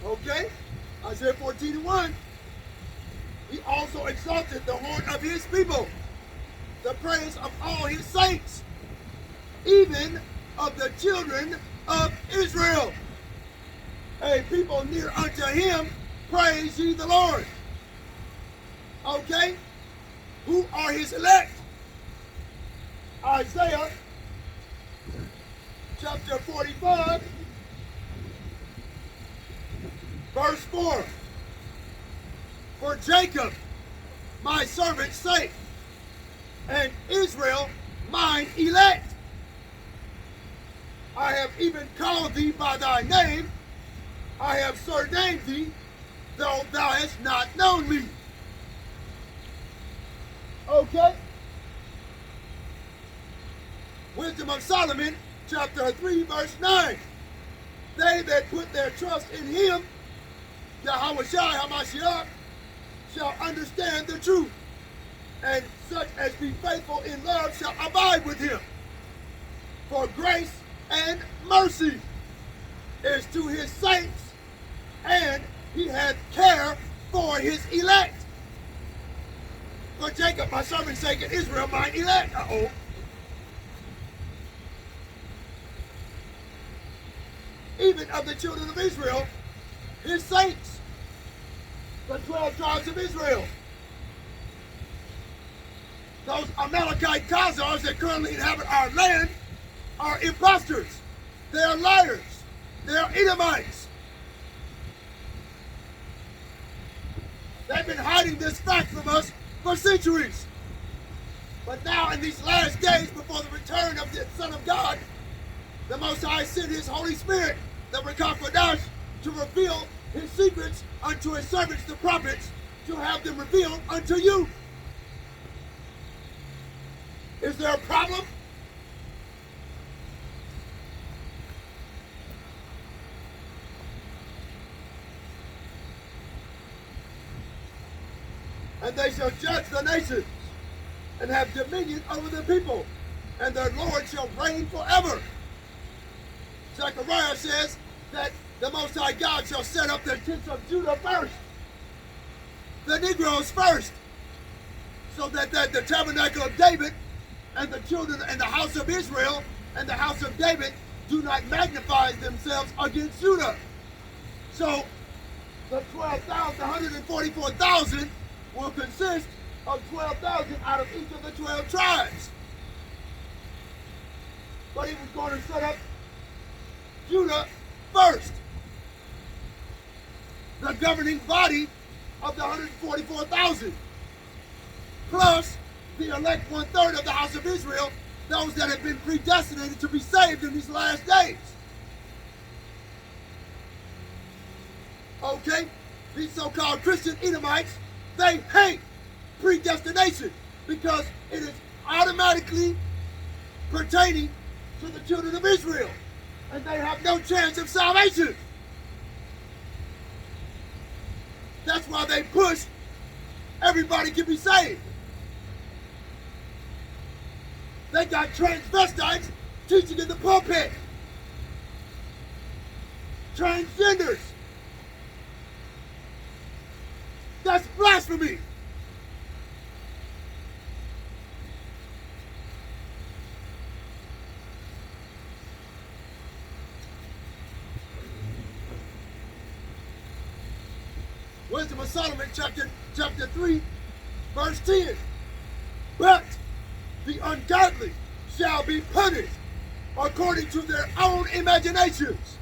Okay. Isaiah 14:1. He also exalted the horn of his people, the praise of all his saints, even of the children of Israel. A people near unto him, praise ye the Lord. Okay? Who are his elect? Isaiah chapter 45, verse 4. For Jacob, my servant's sake, and Israel, mine elect, I have even called thee by thy name. I have surnamed thee, though thou hast not known me. Okay? Wisdom of Solomon, chapter 3, verse 9. They that put their trust in him, Yahweh HaMashiach, shall understand the truth, and such as be faithful in love shall abide with him. For grace and mercy is to his saints, and he hath care for his elect. For Jacob, my servant's sake, and Israel, mine elect. Uh-oh. Even of the children of Israel, his saints, the 12 tribes of Israel. Those Amalekite Khazars that currently inhabit our land are imposters. They are liars. They are Edomites. They've been hiding this fact from us for centuries. But now in these last days before the return of the Son of God, the Most High sent his Holy Spirit, the Rekakodash, to reveal his secrets unto his servants, the prophets, to have them revealed unto you. Is there a problem? And they shall judge the nations, and have dominion over the people, and their Lord shall reign forever. Zechariah says that the Most High God shall set up the tents of Judah first, the Negroes first, so that the tabernacle of David and the children and the house of Israel and the house of David do not magnify themselves against Judah. So the 12,000, 144,000 will consist of 12,000 out of each of the 12 tribes. But he was going to set up Judah first, the governing body of the 144,000, plus the elect 1/3 of the house of Israel, those that have been predestinated to be saved in these last days. Okay? These so-called Christian Edomites, they hate predestination because it is automatically pertaining to the children of Israel, and they have no chance of salvation. That's why they push everybody can be saved. They got transvestites teaching in the pulpit. Transgenders. That's blasphemy. Wisdom of Solomon, chapter 3, verse 10. But the ungodly shall be punished according to their own imaginations,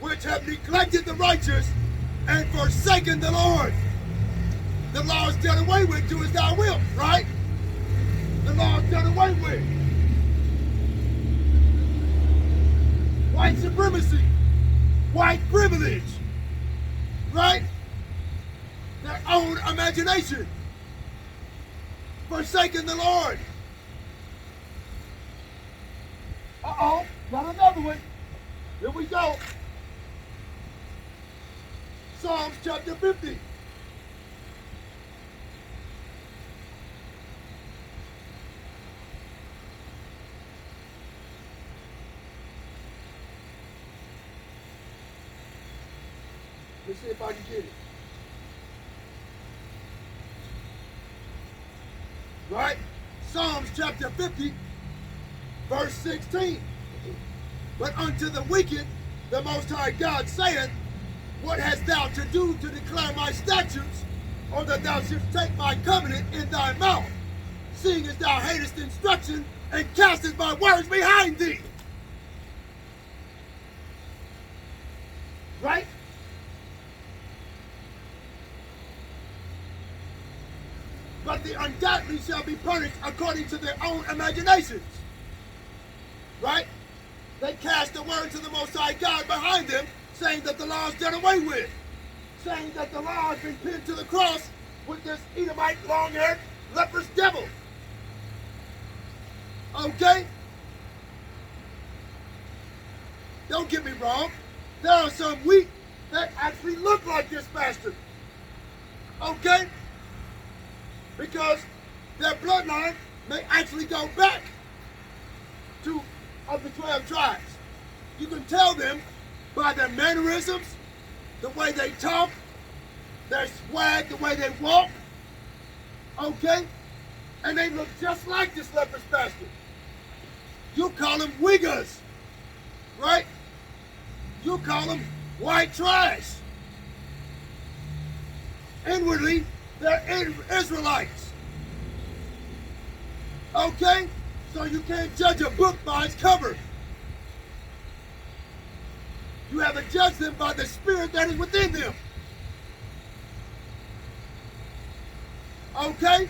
which have neglected the righteous and forsaken the Lord. The law is done away with, do as thou wilt, right? The law is done away with. White supremacy, white privilege, right? Their own imagination. Forsaken the Lord. Uh-oh, got another one. Here we go. Psalms chapter 50. Let's see if I can get it. Right? Psalms chapter 50, verse 16. But unto the wicked, the Most High God saith, what hast thou to do to declare my statutes, or that thou shouldst take my covenant in thy mouth, seeing as thou hatest instruction, and castest my words behind thee? Right? But the ungodly shall be punished according to their own imaginations. Right? They cast the words of the Most High God behind them, saying that the law is done away with. Saying that the law has been pinned to the cross with this Edomite, long-haired, leprous devil. Okay? Don't get me wrong. There are some wheat that actually look like this bastard. Okay? Because their bloodline may actually go back to of the 12 tribes. You can tell them by their mannerisms, the way they talk, their swag, the way they walk. Okay? And they look just like this leprous bastard. You call them wiggers, right? You call them white trash. Inwardly, they're Israelites. Okay? So you can't judge a book by its cover. You have to judge them by the spirit that is within them. Okay?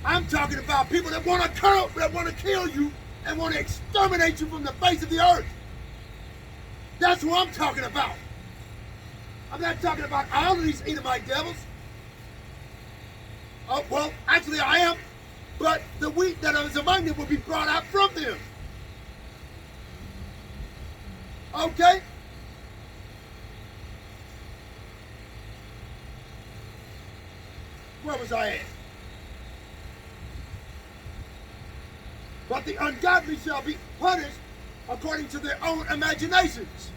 I'm talking about people that want to kill you and want to exterminate you from the face of the earth. That's what I'm talking about. I'm not talking about all of these Edomite devils. Oh, well, actually I am. But the wheat that is among them will be brought out from them. Okay? Where was I at? But the ungodly shall be punished according to their own imaginations.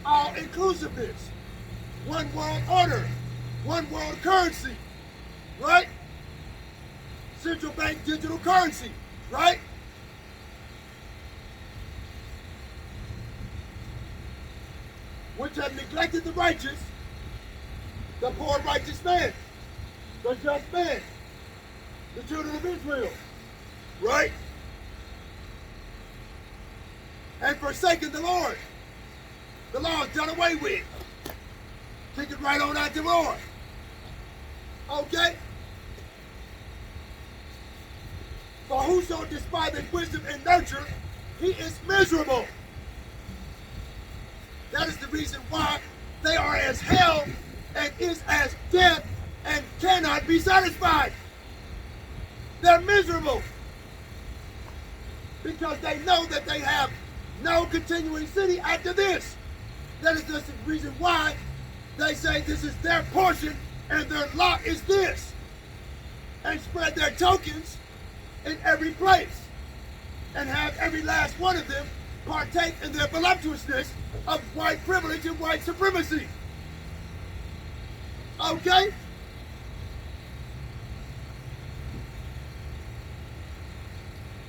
All inclusiveness. One world order. One world currency. Right? Central bank digital currency, right? Which have neglected the righteous, the poor righteous man, the just man, the children of Israel, right? And forsaken the Lord. The law is done away with. Take it right on out the Lord. Okay? For whoso despiseth wisdom and nurture, he is miserable. That is the reason why they are as hell and is as death and cannot be satisfied. They're miserable because they know that they have no continuing city after this. That is the reason why they say this is their portion and their lot is this, and spread their tokens in every place and have every last one of them partake in their voluptuousness of white privilege and white supremacy. Okay?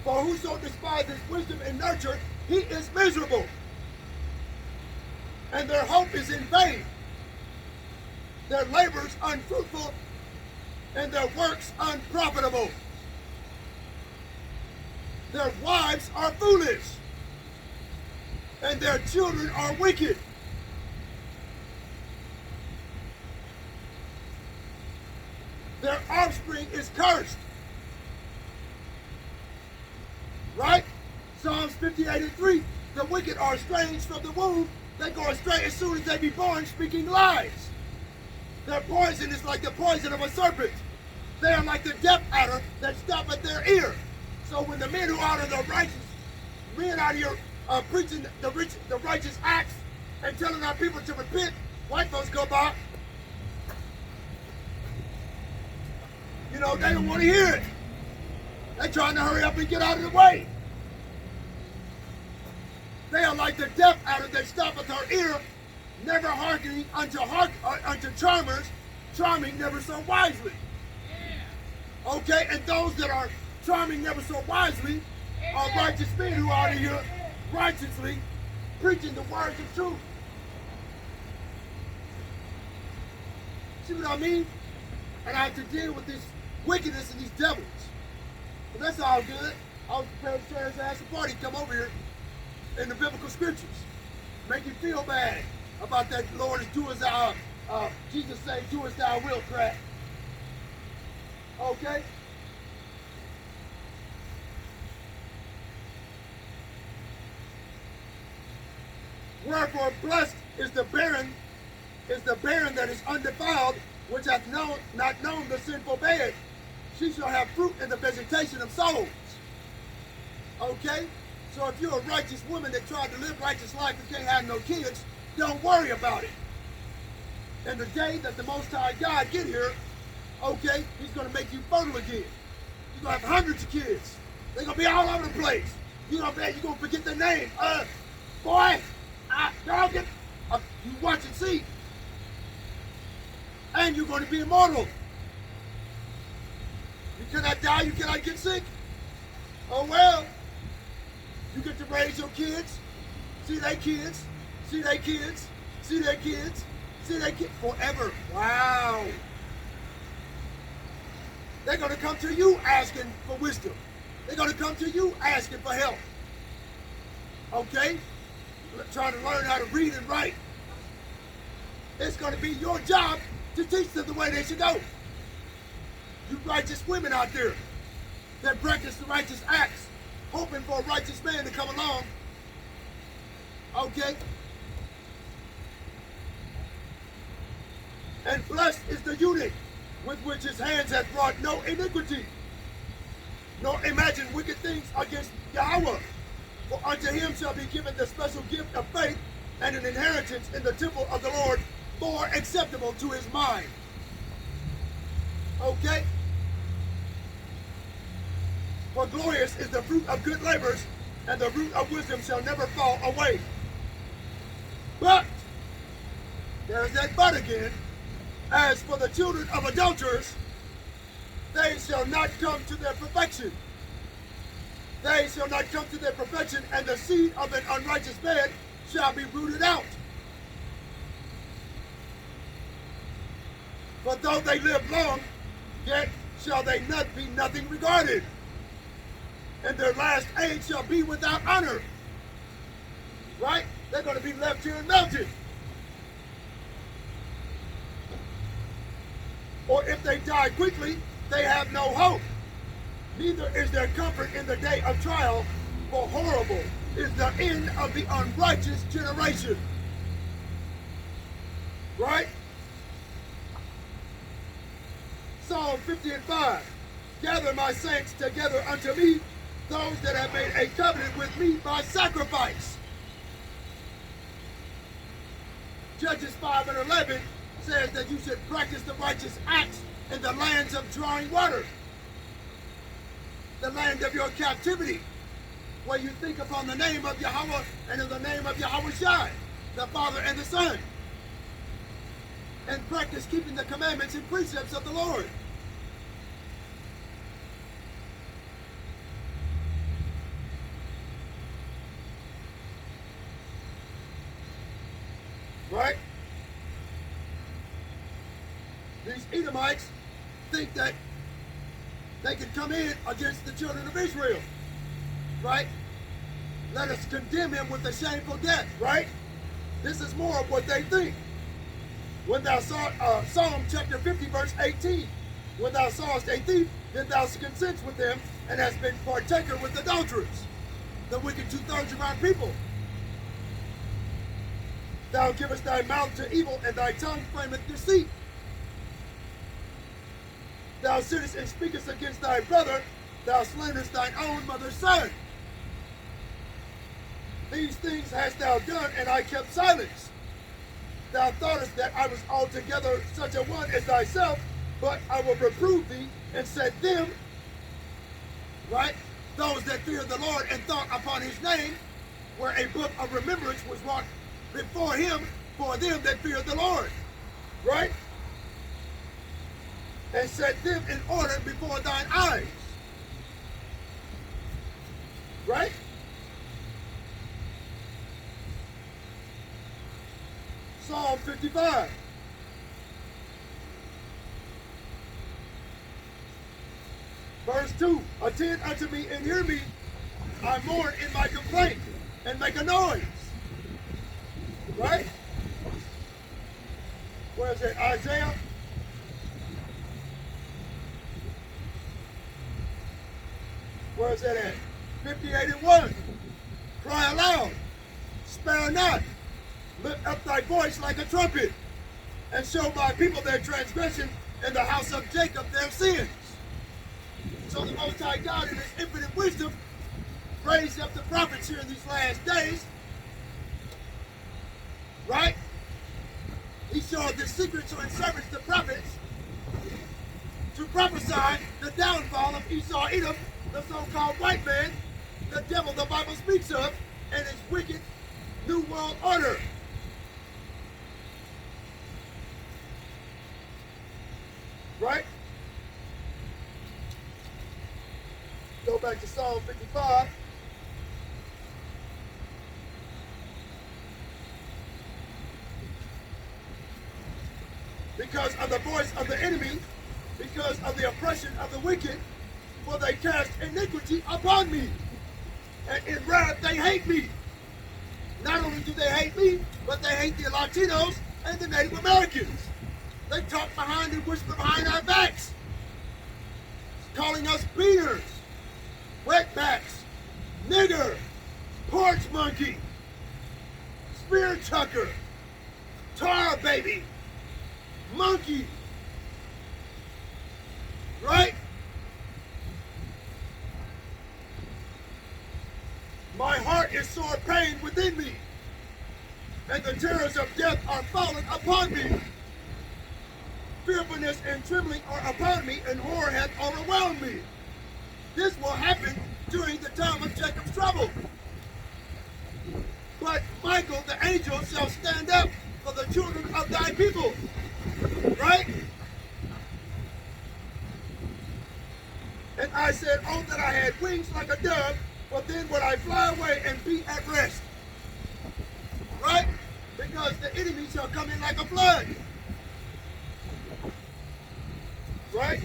For whoso despises wisdom and nurture, he is miserable, and their hope is in vain. Their labors unfruitful, and their works unprofitable. Their wives are foolish, and their children are wicked. Their offspring is cursed. Right? Psalms 58:3. The wicked are estranged from the womb. They go astray as soon as they be born, speaking lies. Their poison is like the poison of a serpent. They are like the deaf adder that stop at their ear. So when the men who are the righteous, men out here preaching the righteous acts and telling our people to repent, white folks go by. You know, they don't want to hear it. They're trying to hurry up and get out of the way. They are like the deaf adder that stop at their ear, never hearkening unto charmers, charming never so wisely. Okay, and those that are charming never so wisely are righteous men who are here righteously preaching the words of truth. See what I mean? And I have to deal with this wickedness and these devils. But that's all good. I was prepared to turn his ass a party, come over here in the biblical scriptures. Make you feel bad about that Lord is do as thou, Jesus say, do as thou wilt crap. Okay? Wherefore blessed is the barren that is undefiled, which hath not known the sinful bed. She shall have fruit in the vegetation of souls. Okay? So if you're a righteous woman that tried to live righteous life and can't have no kids, don't worry about it. And the day that the Most High God get here, okay, he's going to make you fertile again. You're going to have hundreds of kids. They're going to be all over the place. You're going to forget their name. Boy, you watch and see. And you're going to be immortal. You cannot die, you cannot get sick. Oh well. You get to raise your kids, see their kids, see their kids, see their kids, see their kids forever. Wow. They're going to come to you asking for wisdom. They're going to come to you asking for help. Okay? Trying to learn how to read and write. It's going to be your job to teach them the way they should go. You righteous women out there that practice the righteous acts, hoping for a righteous man to come along. Okay? And blessed is the eunuch with which his hands have wrought no iniquity, nor imagine wicked things against Yahweh. For unto him shall be given the special gift of faith and an inheritance in the temple of the Lord, more acceptable to his mind. Okay? For glorious is the fruit of good labors, and the root of wisdom shall never fall away. But, there's that but again, as for the children of adulterers, they shall not come to their perfection. They shall not come to their perfection, and the seed of an unrighteous man shall be rooted out. But though they live long, yet shall they not be nothing regarded, and their last age shall be without honor. Right? They're going to be left here and melted. Or if they die quickly, they have no hope. Neither is there comfort in the day of trial, for horrible is the end of the unrighteous generation. Right? Psalm 50:5. Gather my saints together unto me, those that have made a covenant with me by sacrifice. Judges 5:11 says that you should practice the righteous acts in the lands of drawing water, the land of your captivity, where you think upon the name of Yahweh and in the name of Yahweh Shai, the Father and the Son, and practice keeping the commandments and precepts of the Lord. Right? These Edomites think that they can come in against the children of Israel. Right? Let us condemn him with a shameful death. Right? This is more of what they think. When thou saw Psalm chapter 50 verse 18, When thou sawest a thief, then thou consents with him, and hast been partaker with adulterers, the wicked 2/3 of our people. Thou givest thy mouth to evil, and thy tongue frameth deceit. Thou sittest and speakest against thy brother, thou slanderest thine own mother's son. These things hast thou done, and I kept silence. Thou thoughtest that I was altogether such a one as thyself, but I will reprove thee, and set them, right, those that fear the Lord and thought upon his name, where a book of remembrance was wrought before him for them that fear the Lord, right? And set them in order before thine eyes, right? Psalm 55. Verse 2, attend unto me and hear me. I mourn in my complaint and make a noise. Right? Where is it? Isaiah? Where is that at? 58:1. Cry aloud, spare not, lift up thy voice like a trumpet, and show my people their transgression, and the house of Jacob their sins. So the Most High God in his infinite wisdom raised up the prophets here in these last days, right? He showed the secret to his servants, the prophets, to prophesy the downfall of Esau Edom, the so-called white man, the devil the Bible speaks of, and his wicked new world order. Right? Go back to Psalm 55. Because of the voice of the enemy, because of the oppression of the wicked, for they cast iniquity upon me, and in wrath they hate me. Not only do they hate me, but they hate the Latinos and the Native Americans. They talk behind and whisper behind our backs, calling us beaters, wetbacks, nigger, porch monkey, spear chucker, tar baby, monkey, right? My heart is sore pained within me, and the terrors of death are fallen upon me. Fearfulness and trembling are upon me, and horror hath overwhelmed me. This will happen during the time of Jacob's trouble. But Michael, the angel, shall stand up for the children of thy people. Right? And I said, oh, that I had wings like a dove, but then would I fly away and be at rest. Right? Because the enemy shall come in like a flood. Right?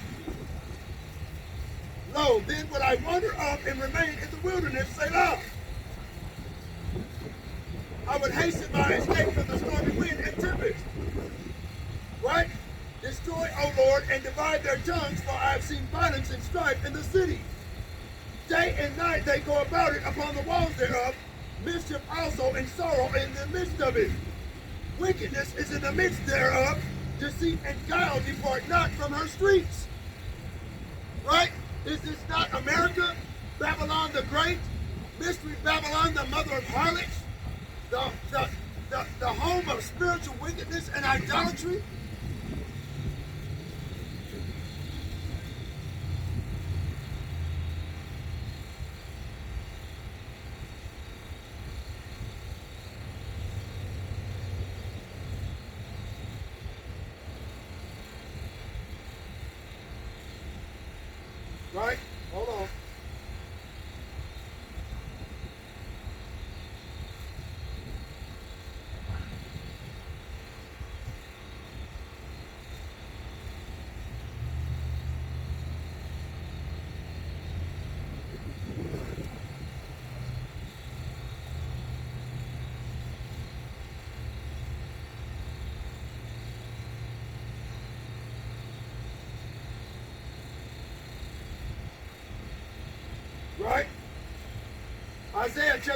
Lo, then would I wander off and remain in the wilderness, Selah. I would hasten my escape from the stormy wind and tempest. Right? Destroy, O Lord, and divide their tongues, for I have seen violence and strife in the city. Day and night they go about it upon the walls thereof, mischief also and sorrow in the midst of it. Wickedness is in the midst thereof, deceit and guile depart not from her streets. Right? Is this not America, Babylon the Great, Mystery Babylon, the mother of harlots, the home of spiritual wickedness and idolatry? Right? Hold on.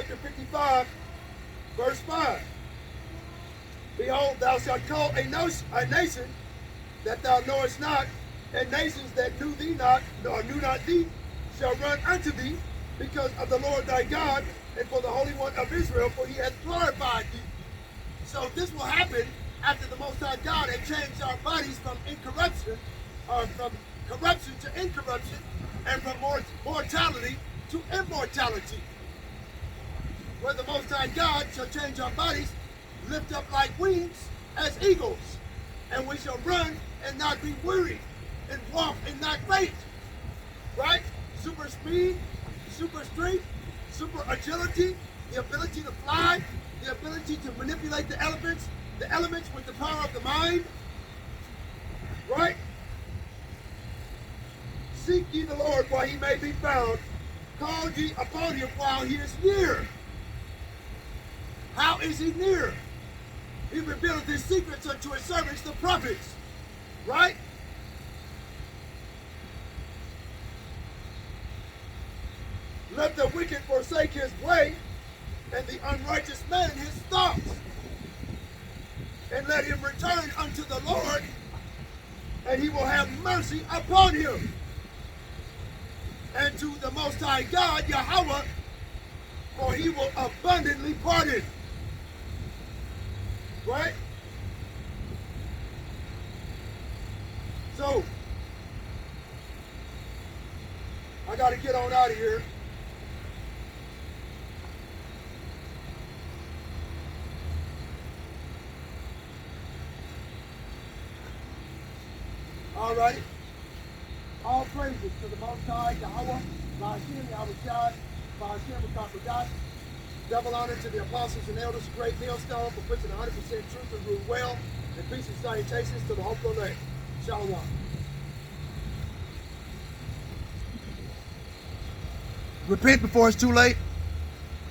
chapter 55, verse 5. Behold, thou shalt call a nation that thou knowest not, and nations that knew thee not, nor knew not thee, shall run unto thee, because of the Lord thy God, and for the Holy One of Israel, for he hath glorified thee. So this will happen after the Most High God had changed our bodies from incorruption, or from corruption to incorruption, and from mortality to immortality. Where the Most High God shall change our bodies, lift up like wings as eagles, and we shall run and not be weary, and walk and not faint. Right? Super speed, super strength, super agility, the ability to fly, the ability to manipulate the elements with the power of the mind. Right? Seek ye the Lord while he may be found. Call ye upon him while he is near. How is he near? He revealed his secrets unto his servants, the prophets. Right? Let the wicked forsake his way, and the unrighteous man his thoughts. And let him return unto the Lord, and he will have mercy upon him. And to the Most High God, Yahweh, for he will abundantly pardon. Right? So, I got to get on out of here. All righty. All praises to the Most High, Yahweh, Ba'ashem, Yahweh Shai, Ba'ashem, Wakapadat. Double honor to the apostles and elders, a great millstone for preaching 100% truth and rule well. And peace and salutations to the hopeful name. Shalom. Repent before it's too late.